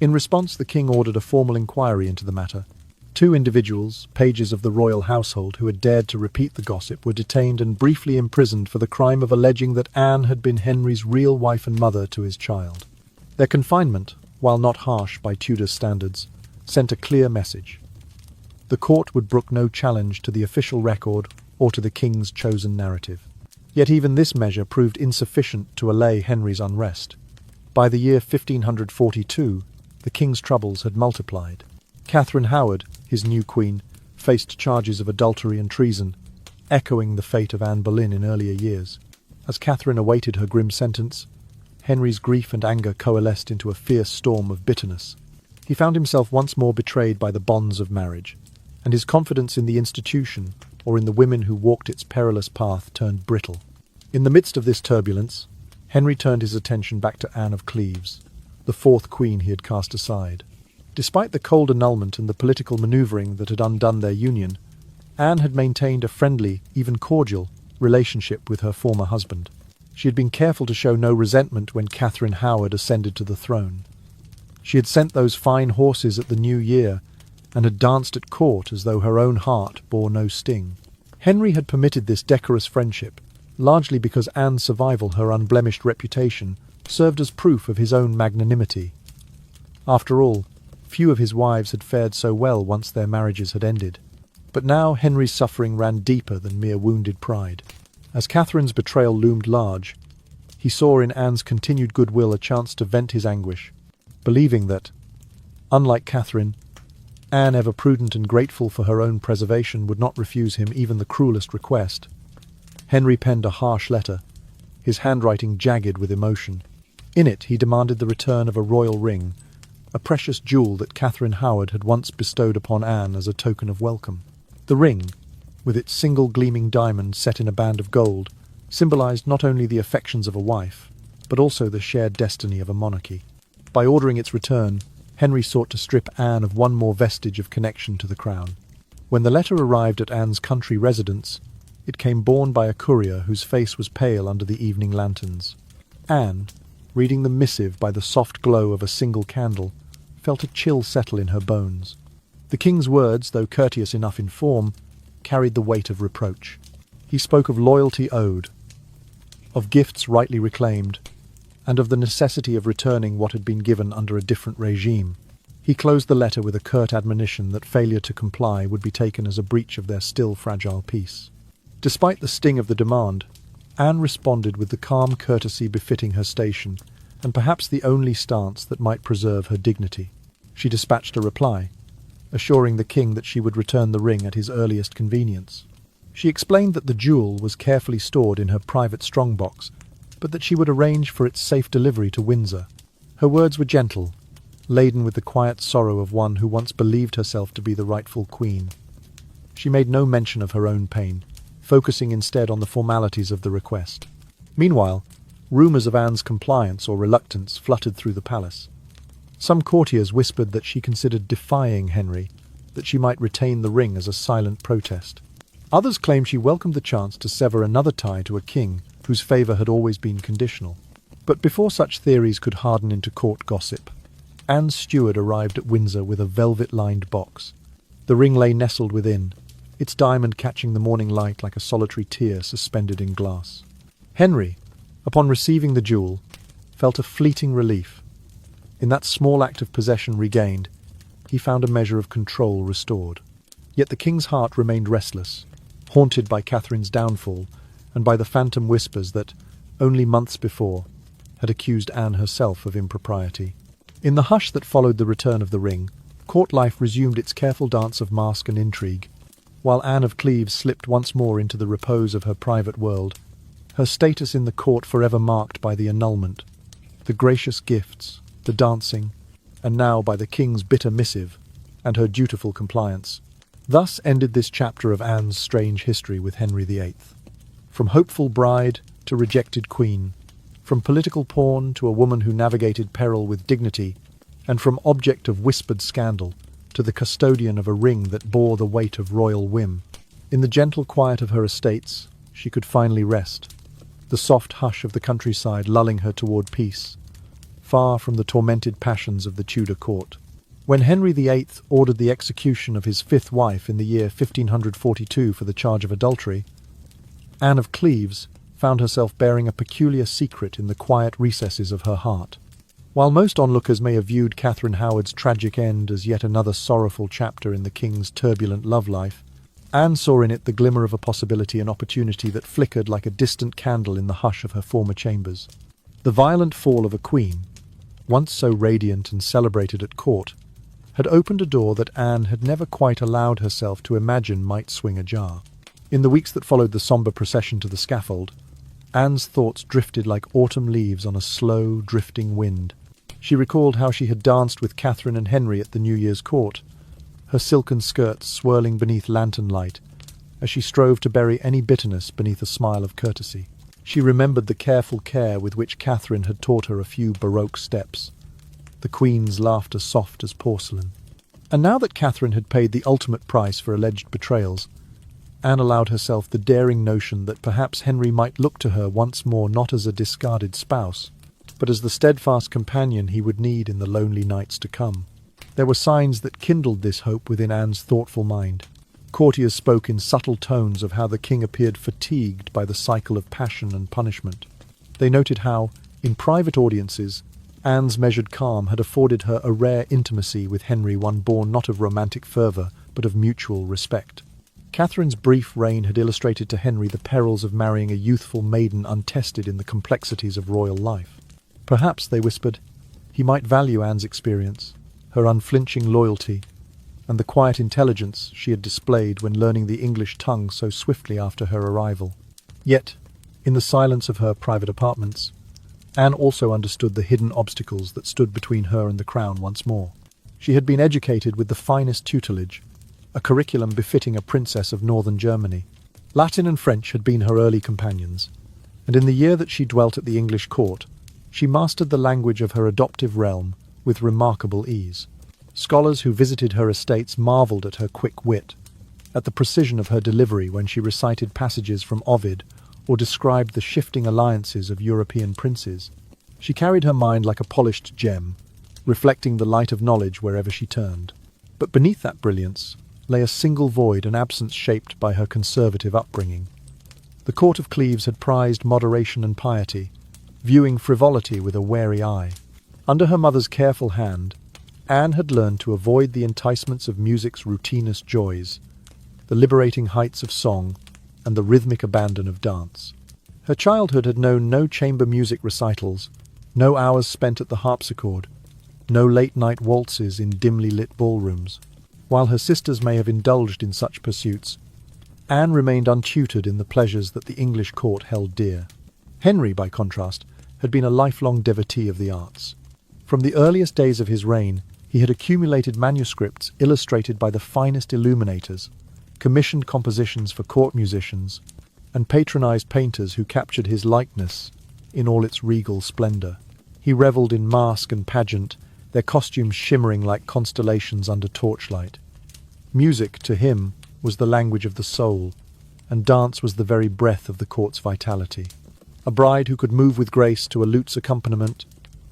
In response, the king ordered a formal inquiry into the matter. 2 individuals, pages of the royal household, who had dared to repeat the gossip, were detained and briefly imprisoned for the crime of alleging that Anne had been Henry's real wife and mother to his child. Their confinement, while not harsh by Tudor standards, sent a clear message. The court would brook no challenge to the official record or to the king's chosen narrative. Yet even this measure proved insufficient to allay Henry's unrest. By the year 1542, the king's troubles had multiplied. Catherine Howard, his new queen, faced charges of adultery and treason, echoing the fate of Anne Boleyn in earlier years. As Catherine awaited her grim sentence, Henry's grief and anger coalesced into a fierce storm of bitterness. He found himself once more betrayed by the bonds of marriage, and his confidence in the institution, or in the women who walked its perilous path, turned brittle. In the midst of this turbulence, Henry turned his attention back to Anne of Cleves, the 4th queen he had cast aside. Despite the cold annulment and the political manoeuvring that had undone their union, Anne had maintained a friendly, even cordial, relationship with her former husband. She had been careful to show no resentment when Catherine Howard ascended to the throne. She had sent those fine horses at the new year, and had danced at court as though her own heart bore no sting. Henry had permitted this decorous friendship, largely because Anne's survival, her unblemished reputation, served as proof of his own magnanimity. After all, few of his wives had fared so well once their marriages had ended. But now Henry's suffering ran deeper than mere wounded pride. As Catherine's betrayal loomed large, he saw in Anne's continued goodwill a chance to vent his anguish, believing that, unlike Catherine, Anne, ever prudent and grateful for her own preservation, would not refuse him even the cruelest request. Henry penned a harsh letter, his handwriting jagged with emotion. In it he demanded the return of a royal ring, a precious jewel that Catherine Howard had once bestowed upon Anne as a token of welcome. The ring, with its single gleaming diamond set in a band of gold, symbolized not only the affections of a wife, but also the shared destiny of a monarchy. By ordering its return, Henry sought to strip Anne of one more vestige of connection to the crown. When the letter arrived at Anne's country residence, it came borne by a courier whose face was pale under the evening lanterns. Anne, reading the missive by the soft glow of a single candle, felt a chill settle in her bones. The king's words, though courteous enough in form, carried the weight of reproach. He spoke of loyalty owed, of gifts rightly reclaimed, and of the necessity of returning what had been given under a different regime. He closed the letter with a curt admonition that failure to comply would be taken as a breach of their still fragile peace. Despite the sting of the demand, Anne responded with the calm courtesy befitting her station, and perhaps the only stance that might preserve her dignity. She dispatched a reply, assuring the king that she would return the ring at his earliest convenience. She explained that the jewel was carefully stored in her private strongbox, but that she would arrange for its safe delivery to Windsor. Her words were gentle, laden with the quiet sorrow of one who once believed herself to be the rightful queen. She made no mention of her own pain, focusing instead on the formalities of the request. Meanwhile, rumours of Anne's compliance or reluctance fluttered through the palace. Some courtiers whispered that she considered defying Henry, that she might retain the ring as a silent protest. Others claimed she welcomed the chance to sever another tie to a king whose favour had always been conditional. But before such theories could harden into court gossip, Anne's steward arrived at Windsor with a velvet-lined box. The ring lay nestled within, its diamond catching the morning light like a solitary tear suspended in glass. Henry, upon receiving the jewel, felt a fleeting relief. In that small act of possession regained, he found a measure of control restored. Yet the king's heart remained restless, haunted by Catherine's downfall and by the phantom whispers that, only months before, had accused Anne herself of impropriety. In the hush that followed the return of the ring, court life resumed its careful dance of mask and intrigue. While Anne of Cleves slipped once more into the repose of her private world, her status in the court forever marked by the annulment, the gracious gifts, the dancing, and now by the king's bitter missive and her dutiful compliance. Thus ended this chapter of Anne's strange history with Henry VIII. From hopeful bride to rejected queen, from political pawn to a woman who navigated peril with dignity, and from object of whispered scandal to the custodian of a ring that bore the weight of royal whim. In the gentle quiet of her estates, she could finally rest, the soft hush of the countryside lulling her toward peace, far from the tormented passions of the Tudor court. When Henry VIII ordered the execution of his fifth wife in the year 1542 for the charge of adultery, Anne of Cleves found herself bearing a peculiar secret in the quiet recesses of her heart. While most onlookers may have viewed Catherine Howard's tragic end as yet another sorrowful chapter in the king's turbulent love life, Anne saw in it the glimmer of a possibility and opportunity that flickered like a distant candle in the hush of her former chambers. The violent fall of a queen, once so radiant and celebrated at court, had opened a door that Anne had never quite allowed herself to imagine might swing ajar. In the weeks that followed the sombre procession to the scaffold, Anne's thoughts drifted like autumn leaves on a slow, drifting wind. She recalled how she had danced with Catherine and Henry at the New Year's court, her silken skirts swirling beneath lantern light, as she strove to bury any bitterness beneath a smile of courtesy. She remembered the careful care with which Catherine had taught her a few Baroque steps, the Queen's laughter soft as porcelain. And now that Catherine had paid the ultimate price for alleged betrayals, Anne allowed herself the daring notion that perhaps Henry might look to her once more not as a discarded spouse, but as the steadfast companion he would need in the lonely nights to come. There were signs that kindled this hope within Anne's thoughtful mind. Courtiers spoke in subtle tones of how the king appeared fatigued by the cycle of passion and punishment. They noted how, in private audiences, Anne's measured calm had afforded her a rare intimacy with Henry, one born not of romantic fervour, but of mutual respect. Catherine's brief reign had illustrated to Henry the perils of marrying a youthful maiden untested in the complexities of royal life. Perhaps, they whispered, he might value Anne's experience, her unflinching loyalty, and the quiet intelligence she had displayed when learning the English tongue so swiftly after her arrival. Yet, in the silence of her private apartments, Anne also understood the hidden obstacles that stood between her and the crown once more. She had been educated with the finest tutelage, a curriculum befitting a princess of northern Germany. Latin and French had been her early companions, and in the year that she dwelt at the English court, she mastered the language of her adoptive realm with remarkable ease. Scholars who visited her estates marvelled at her quick wit, at the precision of her delivery when she recited passages from Ovid or described the shifting alliances of European princes. She carried her mind like a polished gem, reflecting the light of knowledge wherever she turned. But beneath that brilliance lay a single void, an absence shaped by her conservative upbringing. The court of Cleves had prized moderation and piety, viewing frivolity with a wary eye. Under her mother's careful hand, Anne had learned to avoid the enticements of music's rutinous joys, the liberating heights of song, and the rhythmic abandon of dance. Her childhood had known no chamber music recitals, no hours spent at the harpsichord, no late-night waltzes in dimly lit ballrooms. While her sisters may have indulged in such pursuits, Anne remained untutored in the pleasures that the English court held dear. Henry, by contrast, had been a lifelong devotee of the arts. From the earliest days of his reign, he had accumulated manuscripts illustrated by the finest illuminators, commissioned compositions for court musicians, and patronized painters who captured his likeness in all its regal splendor. He revelled in masque and pageant, their costumes shimmering like constellations under torchlight. Music, to him, was the language of the soul, and dance was the very breath of the court's vitality. A bride who could move with grace to a lute's accompaniment,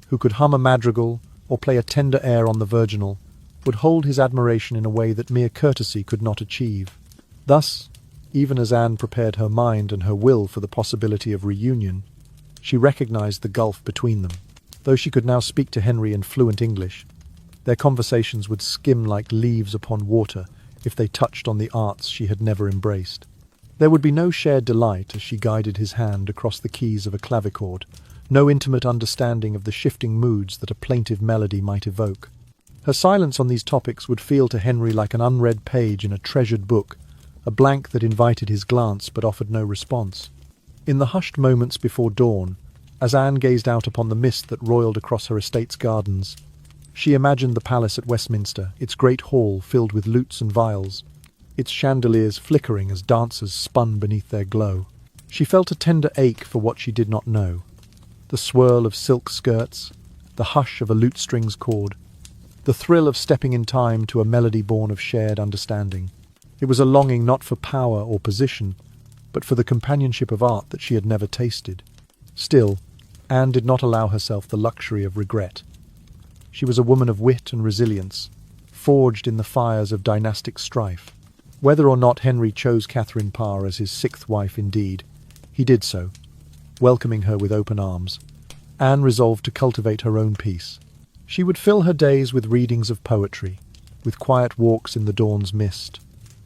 who could hum a madrigal or play a tender air on the virginal, would hold his admiration in a way that mere courtesy could not achieve. Thus, even as Anne prepared her mind and her will for the possibility of reunion, she recognized the gulf between them. Though she could now speak to Henry in fluent English, their conversations would skim like leaves upon water if they touched on the arts she had never embraced. There would be no shared delight as she guided his hand across the keys of a clavichord, no intimate understanding of the shifting moods that a plaintive melody might evoke. Her silence on these topics would feel to Henry like an unread page in a treasured book, a blank that invited his glance but offered no response. In the hushed moments before dawn, as Anne gazed out upon the mist that roiled across her estate's gardens, she imagined the palace at Westminster, its great hall filled with lutes and viols, its chandeliers flickering as dancers spun beneath their glow. She felt a tender ache for what she did not know, the swirl of silk skirts, the hush of a lute string's chord, the thrill of stepping in time to a melody born of shared understanding. It was a longing not for power or position, but for the companionship of art that she had never tasted. Still, Anne did not allow herself the luxury of regret. She was a woman of wit and resilience, forged in the fires of dynastic strife. Whether or not Henry chose Catherine Parr as his sixth wife indeed, he did so, welcoming her with open arms. Anne resolved to cultivate her own peace. She would fill her days with readings of poetry, with quiet walks in the dawn's mist,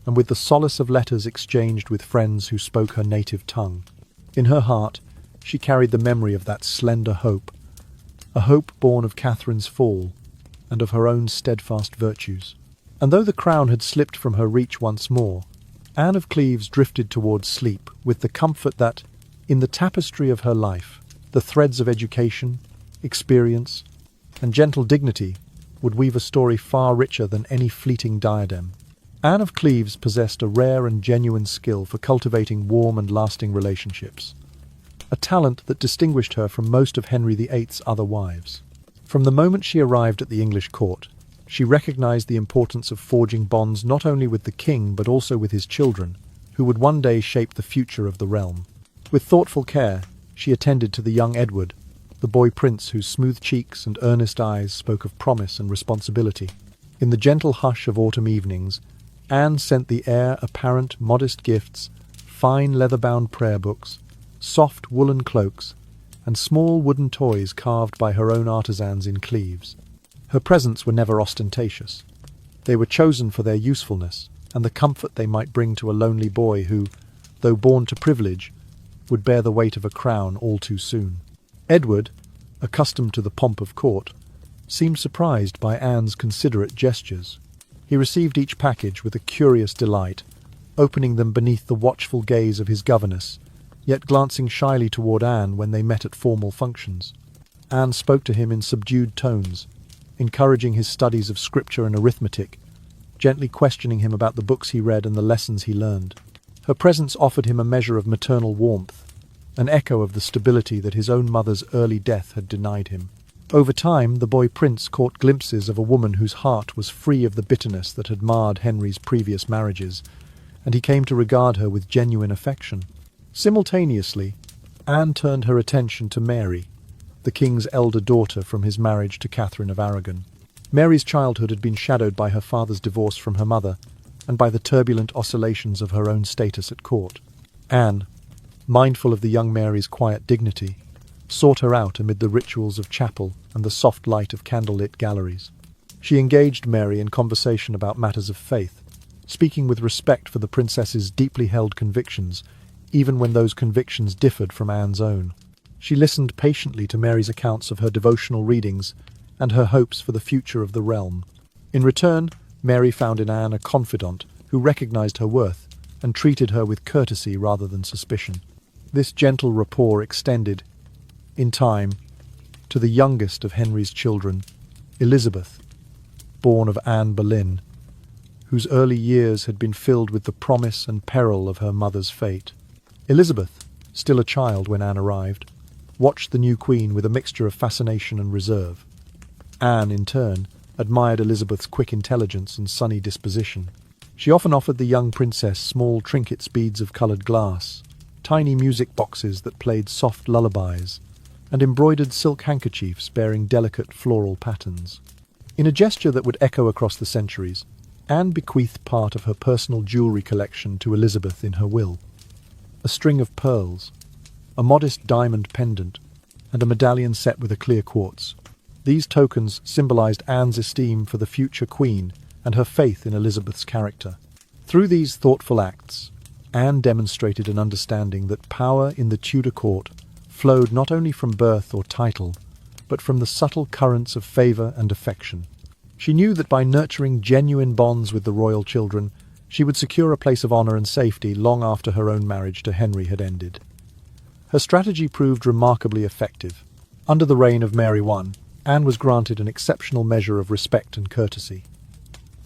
and with the solace of letters exchanged with friends who spoke her native tongue. In her heart, she carried the memory of that slender hope, a hope born of Catherine's fall and of her own steadfast virtues. And though the crown had slipped from her reach once more, Anne of Cleves drifted towards sleep with the comfort that, in the tapestry of her life, the threads of education, experience, and gentle dignity would weave a story far richer than any fleeting diadem. Anne of Cleves possessed a rare and genuine skill for cultivating warm and lasting relationships, a talent that distinguished her from most of Henry VIII's other wives. From the moment she arrived at the English court, she recognized the importance of forging bonds not only with the king but also with his children, who would one day shape the future of the realm. With thoughtful care, she attended to the young Edward, the boy prince whose smooth cheeks and earnest eyes spoke of promise and responsibility. In the gentle hush of autumn evenings, Anne sent the heir apparent modest gifts, fine leather-bound prayer books, soft woolen cloaks, and small wooden toys carved by her own artisans in Cleves. Her presents were never ostentatious. They were chosen for their usefulness, and the comfort they might bring to a lonely boy who, though born to privilege, would bear the weight of a crown all too soon. Edward, accustomed to the pomp of court, seemed surprised by Anne's considerate gestures. He received each package with a curious delight, opening them beneath the watchful gaze of his governess, yet glancing shyly toward Anne when they met at formal functions. Anne spoke to him in subdued tones, encouraging his studies of scripture and arithmetic, gently questioning him about the books he read and the lessons he learned. Her presence offered him a measure of maternal warmth, an echo of the stability that his own mother's early death had denied him. Over time, the boy prince caught glimpses of a woman whose heart was free of the bitterness that had marred Henry's previous marriages, and he came to regard her with genuine affection. Simultaneously, Anne turned her attention to Mary, the king's elder daughter from his marriage to Catherine of Aragon. Mary's childhood had been shadowed by her father's divorce from her mother, and by the turbulent oscillations of her own status at court. Anne, mindful of the young Mary's quiet dignity, sought her out amid the rituals of chapel and the soft light of candlelit galleries. She engaged Mary in conversation about matters of faith, speaking with respect for the princess's deeply held convictions, even when those convictions differed from Anne's own. She listened patiently to Mary's accounts of her devotional readings and her hopes for the future of the realm. In return, Mary found in Anne a confidant who recognized her worth and treated her with courtesy rather than suspicion. This gentle rapport extended, in time, to the youngest of Henry's children, Elizabeth, born of Anne Boleyn, whose early years had been filled with the promise and peril of her mother's fate. Elizabeth, still a child when Anne arrived, watched the new queen with a mixture of fascination and reserve. Anne, in turn, admired Elizabeth's quick intelligence and sunny disposition. She often offered the young princess small trinket beads of coloured glass, tiny music boxes that played soft lullabies, and embroidered silk handkerchiefs bearing delicate floral patterns. In a gesture that would echo across the centuries, Anne bequeathed part of her personal jewellery collection to Elizabeth in her will. A string of pearls, a modest diamond pendant, and a medallion set with a clear quartz. These tokens symbolised Anne's esteem for the future queen and her faith in Elizabeth's character. Through these thoughtful acts, Anne demonstrated an understanding that power in the Tudor court flowed not only from birth or title, but from the subtle currents of favour and affection. She knew that by nurturing genuine bonds with the royal children, she would secure a place of honour and safety long after her own marriage to Henry had ended. Her strategy proved remarkably effective. Under the reign of Mary I, Anne was granted an exceptional measure of respect and courtesy.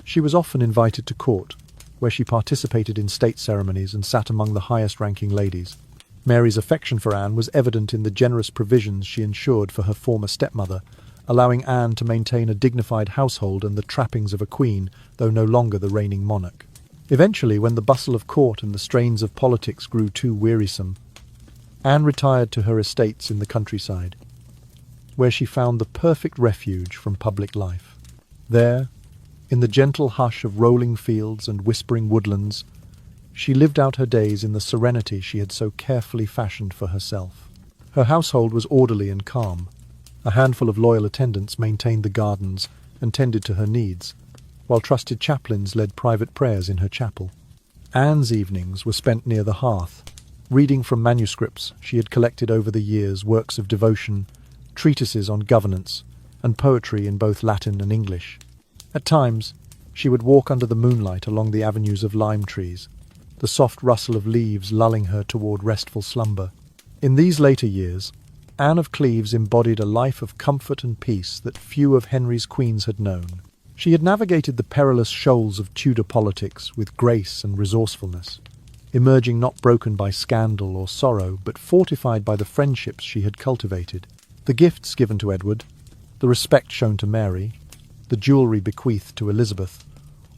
She was often invited to court, where she participated in state ceremonies and sat among the highest-ranking ladies. Mary's affection for Anne was evident in the generous provisions she ensured for her former stepmother, allowing Anne to maintain a dignified household and the trappings of a queen, though no longer the reigning monarch. Eventually, when the bustle of court and the strains of politics grew too wearisome, Anne retired to her estates in the countryside, where she found the perfect refuge from public life. There, in the gentle hush of rolling fields and whispering woodlands, she lived out her days in the serenity she had so carefully fashioned for herself. Her household was orderly and calm. A handful of loyal attendants maintained the gardens and tended to her needs, while trusted chaplains led private prayers in her chapel. Anne's evenings were spent near the hearth, reading from manuscripts she had collected over the years, works of devotion, treatises on governance, and poetry in both Latin and English. At times, she would walk under the moonlight along the avenues of lime trees, the soft rustle of leaves lulling her toward restful slumber. In these later years, Anne of Cleves embodied a life of comfort and peace that few of Henry's queens had known. She had navigated the perilous shoals of Tudor politics with grace and resourcefulness, emerging not broken by scandal or sorrow, but fortified by the friendships she had cultivated. The gifts given to Edward, the respect shown to Mary, the jewellery bequeathed to Elizabeth,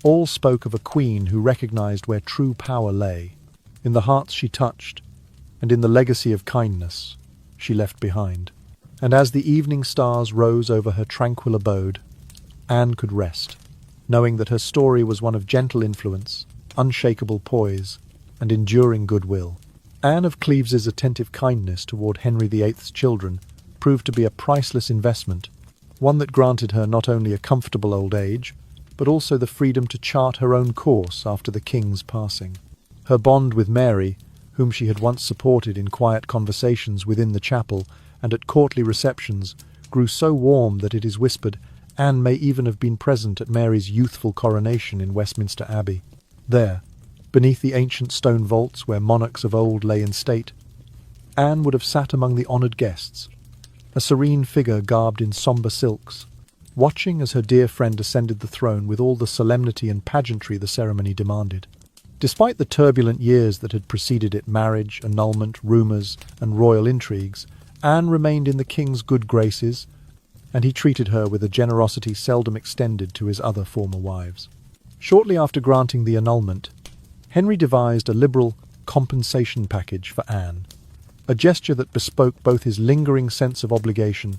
all spoke of a queen who recognised where true power lay, in the hearts she touched, and in the legacy of kindness she left behind. And as the evening stars rose over her tranquil abode, Anne could rest, knowing that her story was one of gentle influence, unshakable poise, and enduring goodwill. Anne of Cleves's attentive kindness toward Henry VIII's children proved to be a priceless investment, one that granted her not only a comfortable old age, but also the freedom to chart her own course after the king's passing. Her bond with Mary, whom she had once supported in quiet conversations within the chapel and at courtly receptions, grew so warm that it is whispered Anne may even have been present at Mary's youthful coronation in Westminster Abbey. There, beneath the ancient stone vaults where monarchs of old lay in state, Anne would have sat among the honoured guests, a serene figure garbed in sombre silks, watching as her dear friend ascended the throne with all the solemnity and pageantry the ceremony demanded. Despite the turbulent years that had preceded it, marriage, annulment, rumours, and royal intrigues, Anne remained in the king's good graces, and he treated her with a generosity seldom extended to his other former wives. Shortly after granting the annulment, Henry devised a liberal compensation package for Anne, a gesture that bespoke both his lingering sense of obligation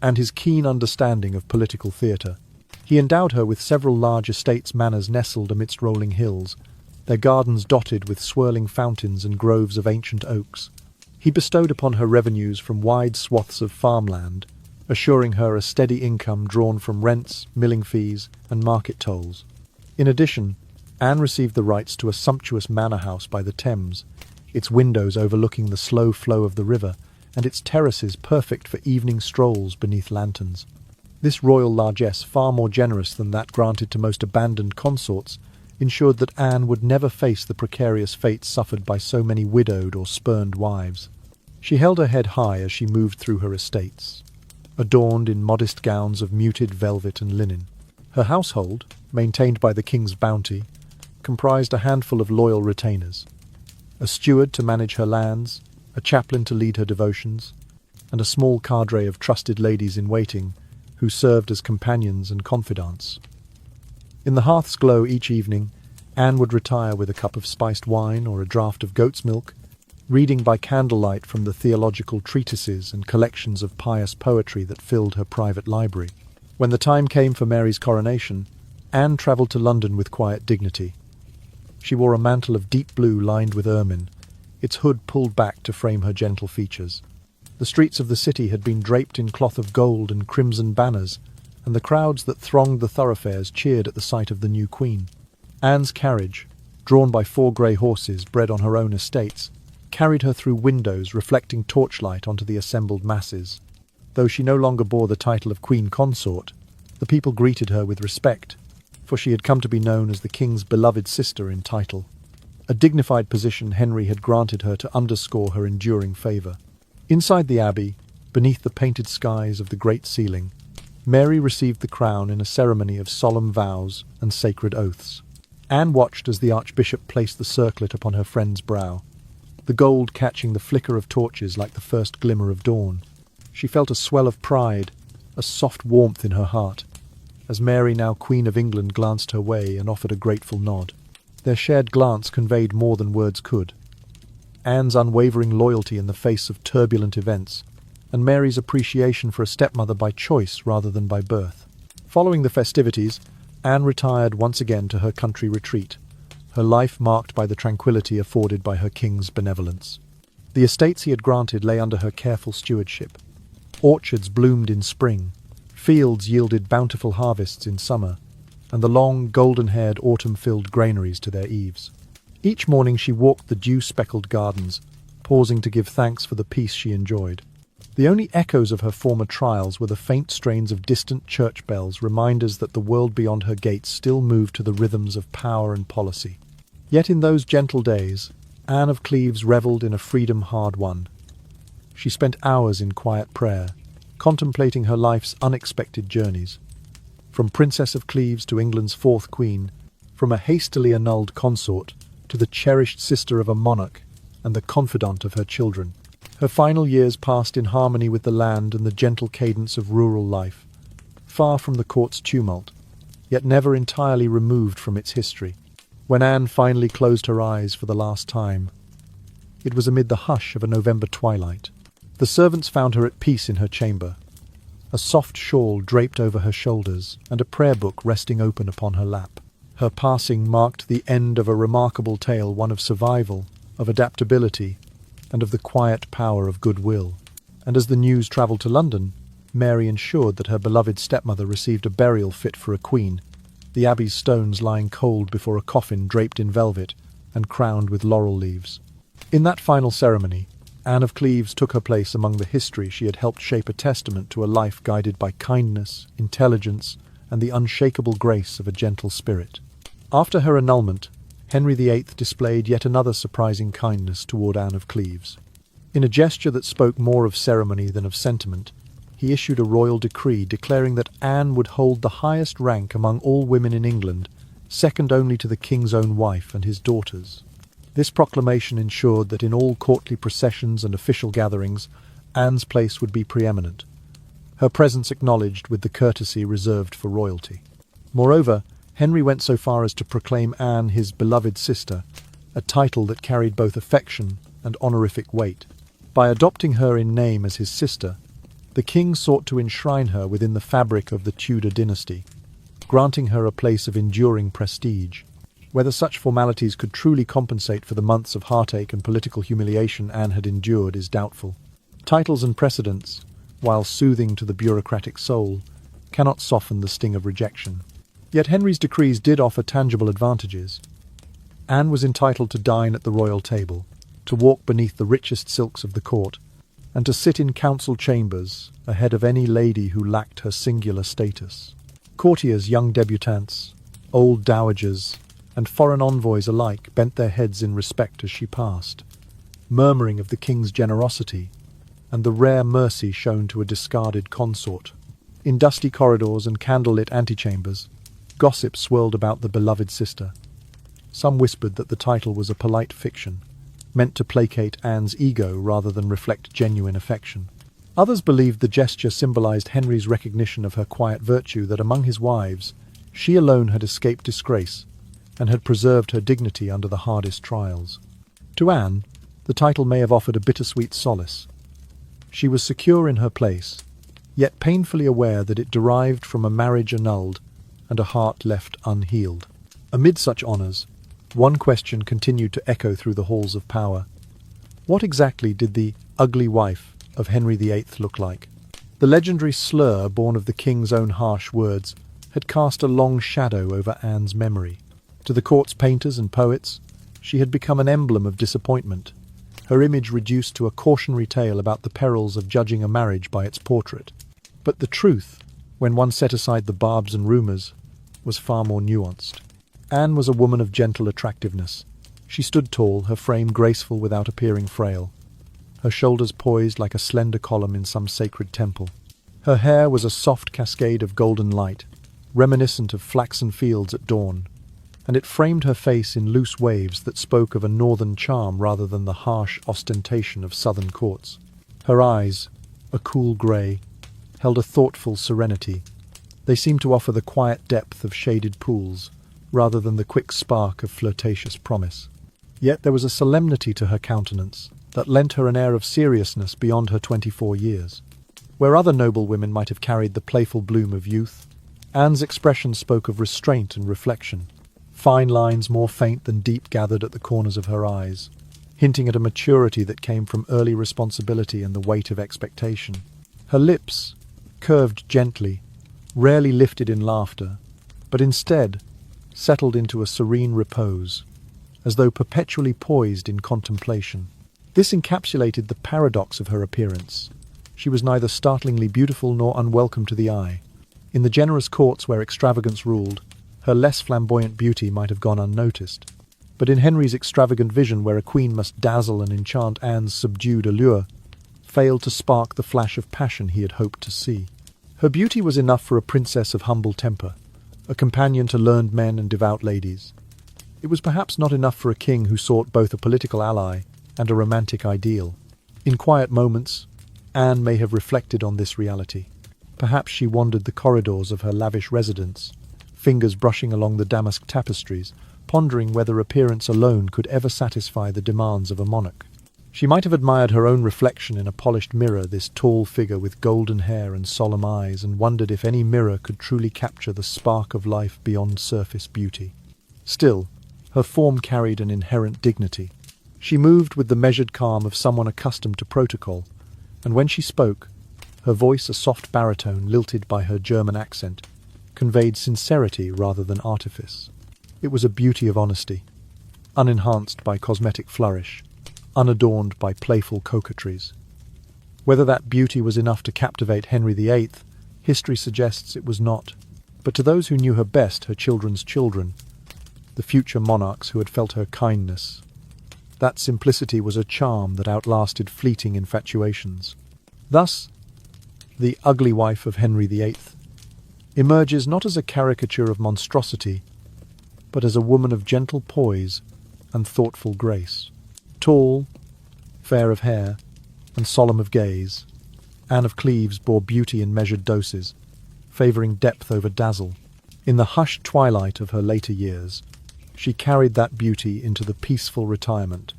and his keen understanding of political theatre. He endowed her with several large estates manors nestled amidst rolling hills, their gardens dotted with swirling fountains and groves of ancient oaks. He bestowed upon her revenues from wide swaths of farmland, assuring her a steady income drawn from rents, milling fees, and market tolls. In addition, Anne received the rights to a sumptuous manor house by the Thames, its windows overlooking the slow flow of the river, and its terraces perfect for evening strolls beneath lanterns. This royal largesse, far more generous than that granted to most abandoned consorts, ensured that Anne would never face the precarious fates suffered by so many widowed or spurned wives. She held her head high as she moved through her estates, adorned in modest gowns of muted velvet and linen. Her household, maintained by the king's bounty, comprised a handful of loyal retainers, a steward to manage her lands, a chaplain to lead her devotions, and a small cadre of trusted ladies-in-waiting who served as companions and confidants. In the hearth's glow each evening, Anne would retire with a cup of spiced wine or a draught of goat's milk, reading by candlelight from the theological treatises and collections of pious poetry that filled her private library. When the time came for Mary's coronation, Anne travelled to London with quiet dignity. She wore a mantle of deep blue lined with ermine, its hood pulled back to frame her gentle features. The streets of the city had been draped in cloth of gold and crimson banners, and the crowds that thronged the thoroughfares cheered at the sight of the new queen. Anne's carriage, drawn by 4 grey horses bred on her own estates, carried her through windows reflecting torchlight onto the assembled masses. Though she no longer bore the title of Queen Consort, the people greeted her with respect, for she had come to be known as the king's beloved sister in title, a dignified position Henry had granted her to underscore her enduring favour. Inside the abbey, beneath the painted skies of the great ceiling, Mary received the crown in a ceremony of solemn vows and sacred oaths. Anne watched as the archbishop placed the circlet upon her friend's brow, the gold catching the flicker of torches like the first glimmer of dawn. She felt a swell of pride, a soft warmth in her heart, as Mary, now Queen of England, glanced her way and offered a grateful nod. Their shared glance conveyed more than words could. Anne's unwavering loyalty in the face of turbulent events, and Mary's appreciation for a stepmother by choice rather than by birth. Following the festivities, Anne retired once again to her country retreat, her life marked by the tranquillity afforded by her king's benevolence. The estates he had granted lay under her careful stewardship. Orchards bloomed in spring, fields yielded bountiful harvests in summer, and the long, golden-haired autumn filled granaries to their eaves. Each morning she walked the dew-speckled gardens, pausing to give thanks for the peace she enjoyed. The only echoes of her former trials were the faint strains of distant church bells, reminders that the world beyond her gates still moved to the rhythms of power and policy. Yet in those gentle days, Anne of Cleves revelled in a freedom hard won. She spent hours in quiet prayer, contemplating her life's unexpected journeys. From Princess of Cleves to England's 4th Queen, from a hastily annulled consort to the cherished sister of a monarch and the confidant of her children. Her final years passed in harmony with the land and the gentle cadence of rural life, far from the court's tumult, yet never entirely removed from its history. When Anne finally closed her eyes for the last time, it was amid the hush of a November twilight. The servants found her at peace in her chamber, a soft shawl draped over her shoulders and a prayer book resting open upon her lap. Her passing marked the end of a remarkable tale, one of survival, of adaptability, and of the quiet power of goodwill. And as the news travelled to London, Mary ensured that her beloved stepmother received a burial fit for a queen, the abbey's stones lying cold before a coffin draped in velvet and crowned with laurel leaves. In that final ceremony, Anne of Cleves took her place among the history she had helped shape, a testament to a life guided by kindness, intelligence, and the unshakable grace of a gentle spirit. After her annulment, Henry VIII displayed yet another surprising kindness toward Anne of Cleves. In a gesture that spoke more of ceremony than of sentiment, he issued a royal decree declaring that Anne would hold the highest rank among all women in England, second only to the king's own wife and his daughters. This proclamation ensured that in all courtly processions and official gatherings, Anne's place would be preeminent, her presence acknowledged with the courtesy reserved for royalty. Moreover, Henry went so far as to proclaim Anne his beloved sister, a title that carried both affection and honorific weight. By adopting her in name as his sister, the king sought to enshrine her within the fabric of the Tudor dynasty, granting her a place of enduring prestige. Whether such formalities could truly compensate for the months of heartache and political humiliation Anne had endured is doubtful. Titles and precedents, while soothing to the bureaucratic soul, cannot soften the sting of rejection. Yet Henry's decrees did offer tangible advantages. Anne was entitled to dine at the royal table, to walk beneath the richest silks of the court, and to sit in council chambers ahead of any lady who lacked her singular status. Courtiers, young debutantes, old dowagers, and foreign envoys alike bent their heads in respect as she passed, murmuring of the king's generosity and the rare mercy shown to a discarded consort. In dusty corridors and candlelit antechambers, gossip swirled about the beloved sister. Some whispered that the title was a polite fiction, meant to placate Anne's ego rather than reflect genuine affection. Others believed the gesture symbolized Henry's recognition of her quiet virtue, that among his wives, she alone had escaped disgrace and had preserved her dignity under the hardest trials. To Anne, the title may have offered a bittersweet solace. She was secure in her place, yet painfully aware that it derived from a marriage annulled and a heart left unhealed. Amid such honours, one question continued to echo through the halls of power. What exactly did the ugly wife of Henry VIII look like? The legendary slur, born of the king's own harsh words, had cast a long shadow over Anne's memory. To the court's painters and poets, she had become an emblem of disappointment, her image reduced to a cautionary tale about the perils of judging a marriage by its portrait. But the truth, when one set aside the barbs and rumours, was far more nuanced. Anne was a woman of gentle attractiveness. She stood tall, her frame graceful without appearing frail, her shoulders poised like a slender column in some sacred temple. Her hair was a soft cascade of golden light, reminiscent of flaxen fields at dawn, and it framed her face in loose waves that spoke of a northern charm rather than the harsh ostentation of southern courts. Her eyes, a cool grey, held a thoughtful serenity. They seemed to offer the quiet depth of shaded pools, rather than the quick spark of flirtatious promise. Yet there was a solemnity to her countenance that lent her an air of seriousness beyond her 24 years. Where other noble women might have carried the playful bloom of youth, Anne's expression spoke of restraint and reflection. Fine lines more faint than deep gathered at the corners of her eyes, hinting at a maturity that came from early responsibility and the weight of expectation. Her lips, curved gently, rarely lifted in laughter, but instead settled into a serene repose, as though perpetually poised in contemplation. This encapsulated the paradox of her appearance. She was neither startlingly beautiful nor unwelcome to the eye. In the generous courts where extravagance ruled, her less flamboyant beauty might have gone unnoticed. But in Henry's extravagant vision, where a queen must dazzle and enchant, Anne's subdued allure failed to spark the flash of passion he had hoped to see. Her beauty was enough for a princess of humble temper, a companion to learned men and devout ladies. It was perhaps not enough for a king who sought both a political ally and a romantic ideal. In quiet moments, Anne may have reflected on this reality. Perhaps she wandered the corridors of her lavish residence, fingers brushing along the damask tapestries, pondering whether appearance alone could ever satisfy the demands of a monarch. She might have admired her own reflection in a polished mirror, this tall figure with golden hair and solemn eyes, and wondered if any mirror could truly capture the spark of life beyond surface beauty. Still, her form carried an inherent dignity. She moved with the measured calm of someone accustomed to protocol, and when she spoke, her voice a soft baritone lilted by her German accent, conveyed sincerity rather than artifice. It was a beauty of honesty, unenhanced by cosmetic flourish, unadorned by playful coquetries. Whether that beauty was enough to captivate Henry VIII, history suggests it was not. But to those who knew her best, her children's children, the future monarchs who had felt her kindness, that simplicity was a charm that outlasted fleeting infatuations. Thus, the ugly wife of Henry VIII emerges not as a caricature of monstrosity, but as a woman of gentle poise and thoughtful grace. Tall, fair of hair, and solemn of gaze, Anne of Cleves bore beauty in measured doses, favouring depth over dazzle. In the hushed twilight of her later years, she carried that beauty into the peaceful retirement.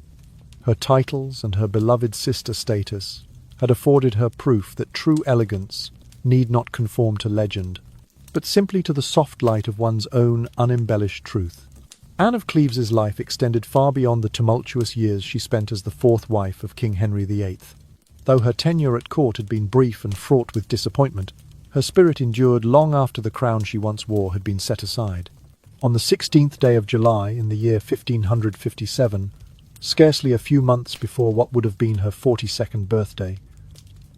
Her titles and her beloved sister status had afforded her proof that true elegance need not conform to legend, but simply to the soft light of one's own unembellished truth. Anne of Cleves's life extended far beyond the tumultuous years she spent as the fourth wife of King Henry VIII. Though her tenure at court had been brief and fraught with disappointment, her spirit endured long after the crown she once wore had been set aside. On the 16th day of July in the year 1557, scarcely a few months before what would have been her 42nd birthday,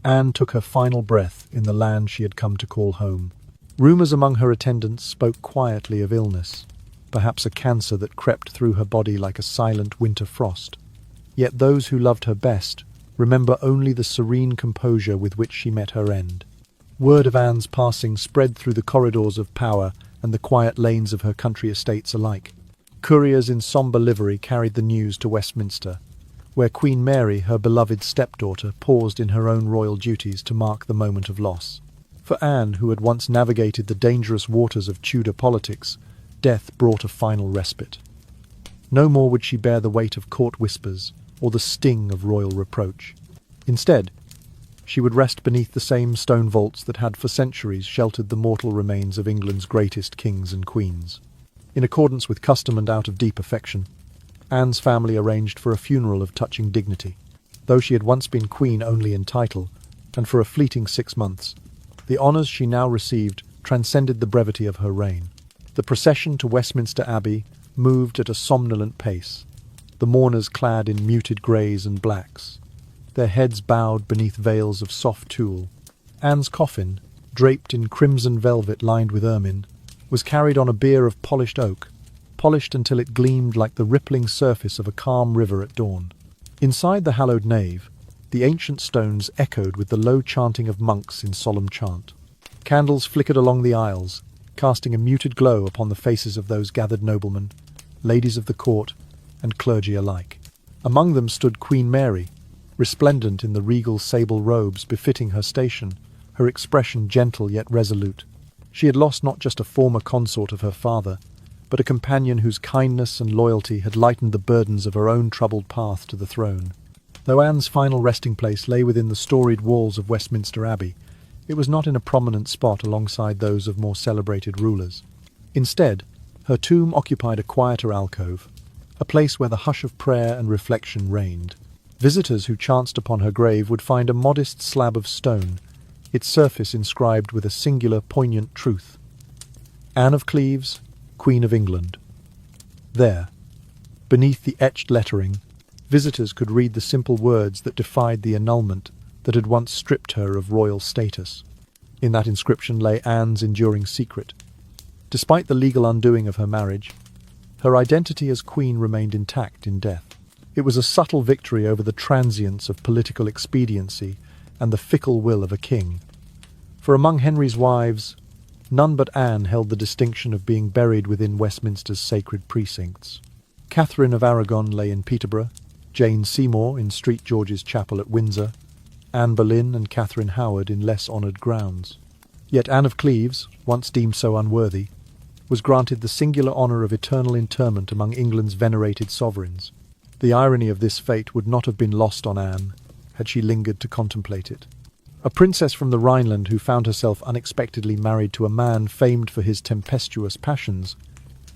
Anne took her final breath in the land she had come to call home. Rumours among her attendants spoke quietly of illness, perhaps a cancer that crept through her body like a silent winter frost. Yet those who loved her best remember only the serene composure with which she met her end. Word of Anne's passing spread through the corridors of power and the quiet lanes of her country estates alike. Couriers in sombre livery carried the news to Westminster, where Queen Mary, her beloved stepdaughter, paused in her own royal duties to mark the moment of loss. For Anne, who had once navigated the dangerous waters of Tudor politics, death brought a final respite. No more would she bear the weight of court whispers or the sting of royal reproach. Instead, she would rest beneath the same stone vaults that had for centuries sheltered the mortal remains of England's greatest kings and queens. In accordance with custom and out of deep affection, Anne's family arranged for a funeral of touching dignity. Though she had once been queen only in title, and for a fleeting 6 months, the honours she now received transcended the brevity of her reign. The procession to Westminster Abbey moved at a somnolent pace, the mourners clad in muted greys and blacks, their heads bowed beneath veils of soft tulle. Anne's coffin, draped in crimson velvet lined with ermine, was carried on a bier of polished oak, polished until it gleamed like the rippling surface of a calm river at dawn. Inside the hallowed nave, the ancient stones echoed with the low chanting of monks in solemn chant. Candles flickered along the aisles, casting a muted glow upon the faces of those gathered noblemen, ladies of the court, and clergy alike. Among them stood Queen Mary, resplendent in the regal sable robes befitting her station, her expression gentle yet resolute. She had lost not just a former consort of her father, but a companion whose kindness and loyalty had lightened the burdens of her own troubled path to the throne. Though Anne's final resting place lay within the storied walls of Westminster Abbey, it was not in a prominent spot alongside those of more celebrated rulers. Instead, her tomb occupied a quieter alcove, a place where the hush of prayer and reflection reigned. Visitors who chanced upon her grave would find a modest slab of stone, its surface inscribed with a singular poignant truth: Anne of Cleves, Queen of England. There, beneath the etched lettering, visitors could read the simple words that defied the annulment that had once stripped her of royal status. In that inscription lay Anne's enduring secret. Despite the legal undoing of her marriage, her identity as queen remained intact in death. It was a subtle victory over the transience of political expediency and the fickle will of a king. For among Henry's wives, none but Anne held the distinction of being buried within Westminster's sacred precincts. Catherine of Aragon lay in Peterborough, Jane Seymour in St. George's Chapel at Windsor, Anne Boleyn and Catherine Howard in less honoured grounds. Yet Anne of Cleves, once deemed so unworthy, was granted the singular honour of eternal interment among England's venerated sovereigns. The irony of this fate would not have been lost on Anne had she lingered to contemplate it. A princess from the Rhineland who found herself unexpectedly married to a man famed for his tempestuous passions,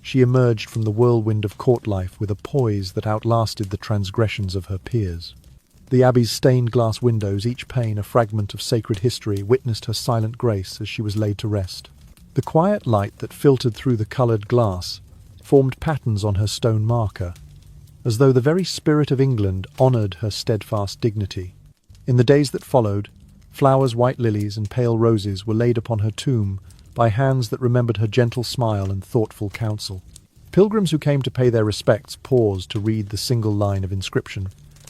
she emerged from the whirlwind of court life with a poise that outlasted the transgressions of her peers. The Abbey's stained glass windows, each pane a fragment of sacred history, witnessed her silent grace as she was laid to rest. The quiet light that filtered through the coloured glass formed patterns on her stone marker, as though the very spirit of England honoured her steadfast dignity. In the days that followed, flowers, white lilies and pale roses were laid upon her tomb by hands that remembered her gentle smile and thoughtful counsel. Pilgrims who came to pay their respects paused to read the single line of inscription,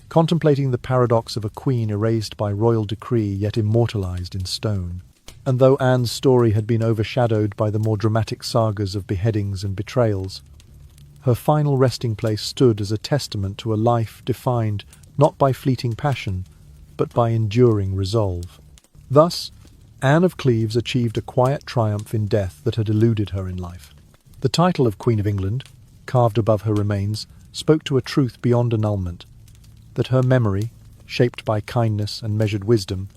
contemplating the paradox of a queen erased by royal decree yet immortalised in stone. And though Anne's story had been overshadowed by the more dramatic sagas of beheadings and betrayals, her final resting place stood as a testament to a life defined not by fleeting passion, but by enduring resolve. Thus, Anne of Cleves achieved a quiet triumph in death that had eluded her in life. The title of Queen of England, carved above her remains, spoke to a truth beyond annulment, that her memory, shaped by kindness and measured wisdom,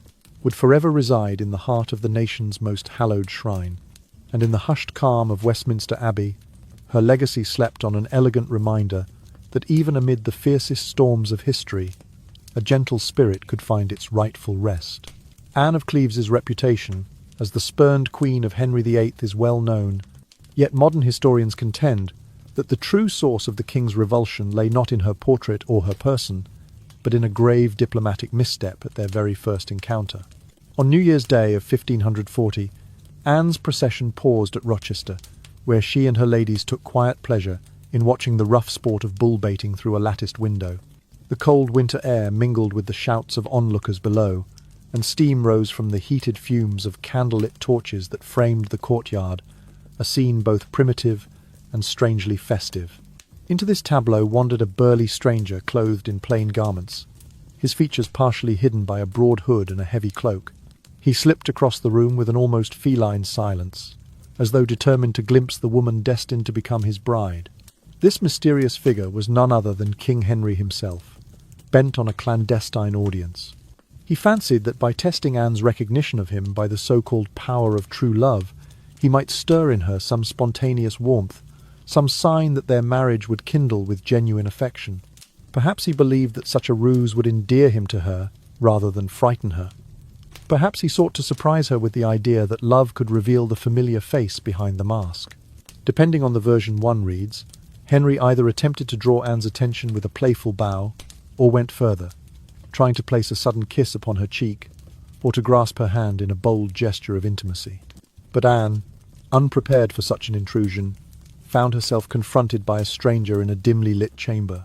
would forever reside in the heart of the nation's most hallowed shrine. And in the hushed calm of Westminster Abbey, her legacy slept on an elegant reminder that even amid the fiercest storms of history, a gentle spirit could find its rightful rest. Anne of Cleves's reputation as the spurned queen of Henry VIII is well known, yet modern historians contend that the true source of the king's revulsion lay not in her portrait or her person, but in a grave diplomatic misstep at their very first encounter. On New Year's Day of 1540, Anne's procession paused at Rochester, where she and her ladies took quiet pleasure in watching the rough sport of bull-baiting through a latticed window. The cold winter air mingled with the shouts of onlookers below, and steam rose from the heated fumes of candlelit torches that framed the courtyard, a scene both primitive and strangely festive. Into this tableau wandered a burly stranger clothed in plain garments, his features partially hidden by a broad hood and a heavy cloak. He slipped across the room with an almost feline silence, as though determined to glimpse the woman destined to become his bride. This mysterious figure was none other than King Henry himself, bent on a clandestine audience. He fancied that by testing Anne's recognition of him by the so-called power of true love, he might stir in her some spontaneous warmth, some sign that their marriage would kindle with genuine affection. Perhaps he believed that such a ruse would endear him to her rather than frighten her. Perhaps he sought to surprise her with the idea that love could reveal the familiar face behind the mask. Depending on the version one reads, Henry either attempted to draw Anne's attention with a playful bow, or went further, trying to place a sudden kiss upon her cheek, or to grasp her hand in a bold gesture of intimacy. But Anne, unprepared for such an intrusion, found herself confronted by a stranger in a dimly lit chamber.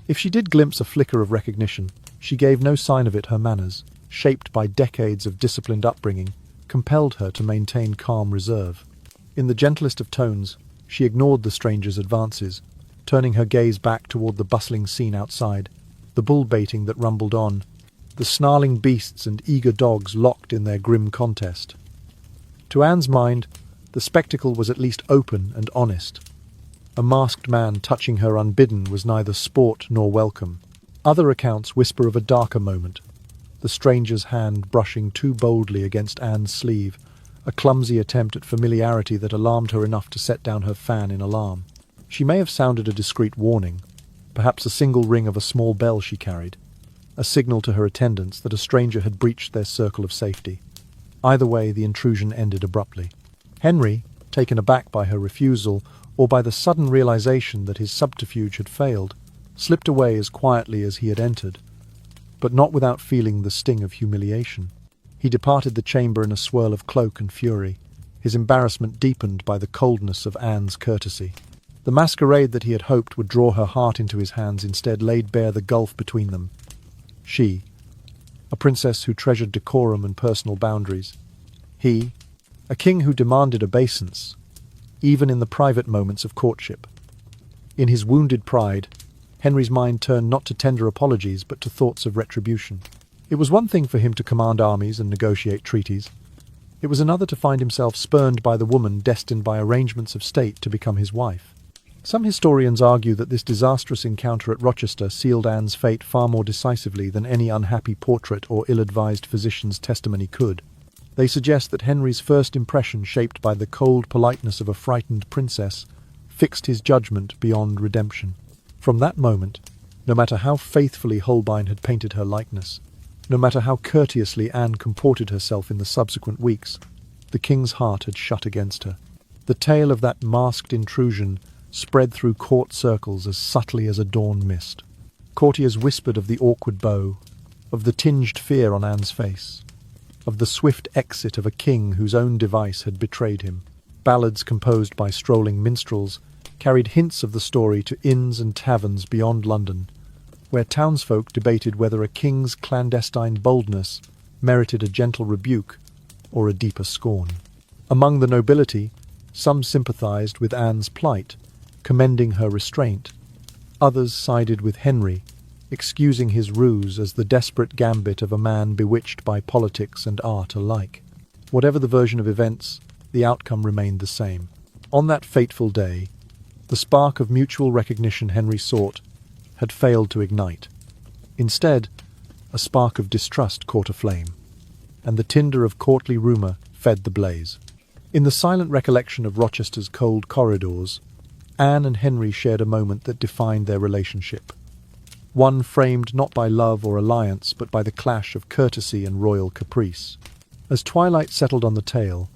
If she did glimpse a flicker of recognition, she gave no sign of it. Her manners, shaped by decades of disciplined upbringing, compelled her to maintain calm reserve. In the gentlest of tones, she ignored the stranger's advances, turning her gaze back toward the bustling scene outside, the bull-baiting that rumbled on, the snarling beasts and eager dogs locked in their grim contest. To Anne's mind, the spectacle was at least open and honest. A masked man touching her unbidden was neither sport nor welcome. Other accounts whisper of a darker moment, the stranger's hand brushing too boldly against Anne's sleeve, a clumsy attempt at familiarity that alarmed her enough to set down her fan in alarm. She may have sounded a discreet warning, perhaps a single ring of a small bell she carried, a signal to her attendants that a stranger had breached their circle of safety. Either way, the intrusion ended abruptly. Henry, taken aback by her refusal, or by the sudden realization that his subterfuge had failed, slipped away as quietly as he had entered, but not without feeling the sting of humiliation. He departed the chamber in a swirl of cloak and fury, his embarrassment deepened by the coldness of Anne's courtesy. The masquerade that he had hoped would draw her heart into his hands instead laid bare the gulf between them. She, a princess who treasured decorum and personal boundaries. He, a king who demanded obeisance, even in the private moments of courtship. In his wounded pride, Henry's mind turned not to tender apologies but to thoughts of retribution. It was one thing for him to command armies and negotiate treaties. It was another to find himself spurned by the woman destined by arrangements of state to become his wife. Some historians argue that this disastrous encounter at Rochester sealed Anne's fate far more decisively than any unhappy portrait or ill-advised physician's testimony could. They suggest that Henry's first impression, shaped by the cold politeness of a frightened princess, fixed his judgment beyond redemption. From that moment, no matter how faithfully Holbein had painted her likeness, no matter how courteously Anne comported herself in the subsequent weeks, The king's heart had shut against her. The tale of that masked intrusion spread through court circles as subtly as a dawn mist. Courtiers whispered of the awkward bow, of the tinged fear on Anne's face, of the swift exit of a king whose own device had betrayed him. Ballads composed by strolling minstrels carried hints of the story to inns and taverns beyond London, where townsfolk debated whether a king's clandestine boldness merited a gentle rebuke or a deeper scorn. Among the nobility, some sympathized with Anne's plight, commending her restraint. Others sided with Henry, excusing his ruse as the desperate gambit of a man bewitched by politics and art alike. Whatever the version of events, the outcome remained the same. On that fateful day, the spark of mutual recognition Henry sought had failed to ignite. Instead, a spark of distrust caught aflame, and the tinder of courtly rumour fed the blaze. In the silent recollection of Rochester's cold corridors, Anne and Henry shared a moment that defined their relationship. One framed not by love or alliance, but by the clash of courtesy and royal caprice. As twilight settled on the tale,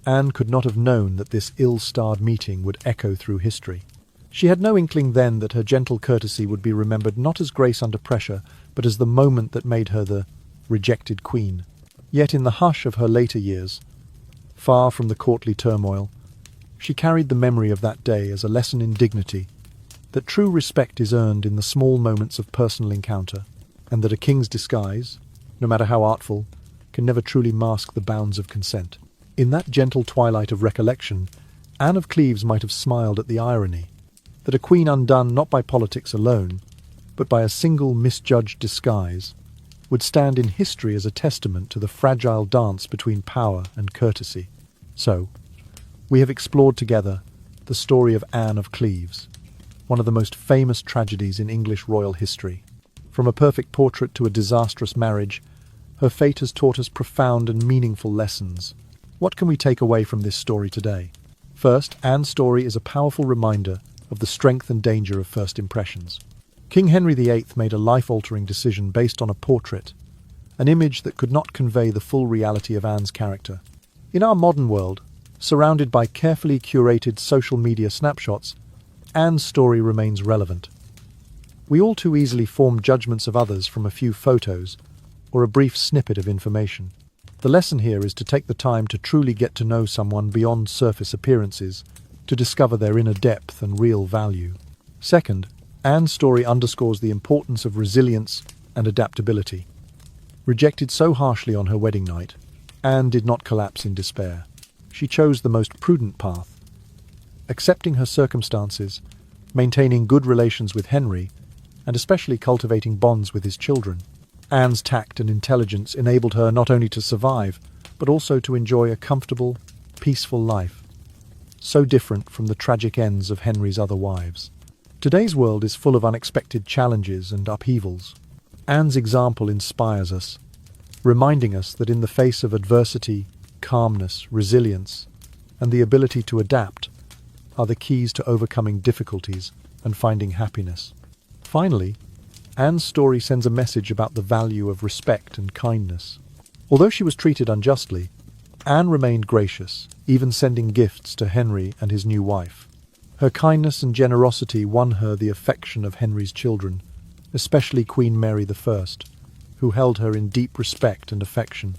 Anne could not have known that this ill-starred meeting would echo through history. She had no inkling then that her gentle courtesy would be remembered not as grace under pressure, but as the moment that made her the rejected queen. Yet in the hush of her later years, far from the courtly turmoil, she carried the memory of that day as a lesson in dignity, that true respect is earned in the small moments of personal encounter, and that a king's disguise, no matter how artful, can never truly mask the bounds of consent. In that gentle twilight of recollection, Anne of Cleves might have smiled at the irony, that a queen undone not by politics alone, but by a single misjudged disguise, would stand in history as a testament to the fragile dance between power and courtesy. So, we have explored together the story of Anne of Cleves, one of the most famous tragedies in English royal history. From a perfect portrait to a disastrous marriage, her fate has taught us profound and meaningful lessons. What can we take away from this story today? First, Anne's story is a powerful reminder of the strength and danger of first impressions. King Henry VIII made a life-altering decision based on a portrait, an image that could not convey the full reality of Anne's character. In our modern world, surrounded by carefully curated social media snapshots, Anne's story remains relevant. We all too easily form judgments of others from a few photos or a brief snippet of information. The lesson here is to take the time to truly get to know someone beyond surface appearances, to discover their inner depth and real value. Second, Anne's story underscores the importance of resilience and adaptability. Rejected so harshly on her wedding night, Anne did not collapse in despair. She chose the most prudent path, accepting her circumstances, maintaining good relations with Henry, and especially cultivating bonds with his children. Anne's tact and intelligence enabled her not only to survive, but also to enjoy a comfortable, peaceful life, so different from the tragic ends of Henry's other wives. Today's world is full of unexpected challenges and upheavals. Anne's example inspires us, reminding us that in the face of adversity, calmness, resilience, and the ability to adapt are the keys to overcoming difficulties and finding happiness. Finally, Anne's story sends a message about the value of respect and kindness. Although she was treated unjustly, Anne remained gracious, even sending gifts to Henry and his new wife. Her kindness and generosity won her the affection of Henry's children, especially Queen Mary I, who held her in deep respect and affection.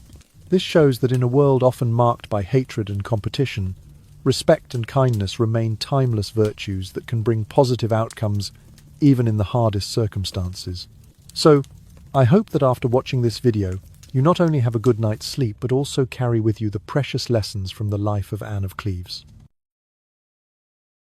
This shows that in a world often marked by hatred and competition, respect and kindness remain timeless virtues that can bring positive outcomes even in the hardest circumstances. So, I hope that after watching this video, you not only have a good night's sleep, but also carry with you the precious lessons from the life of Anne of Cleves.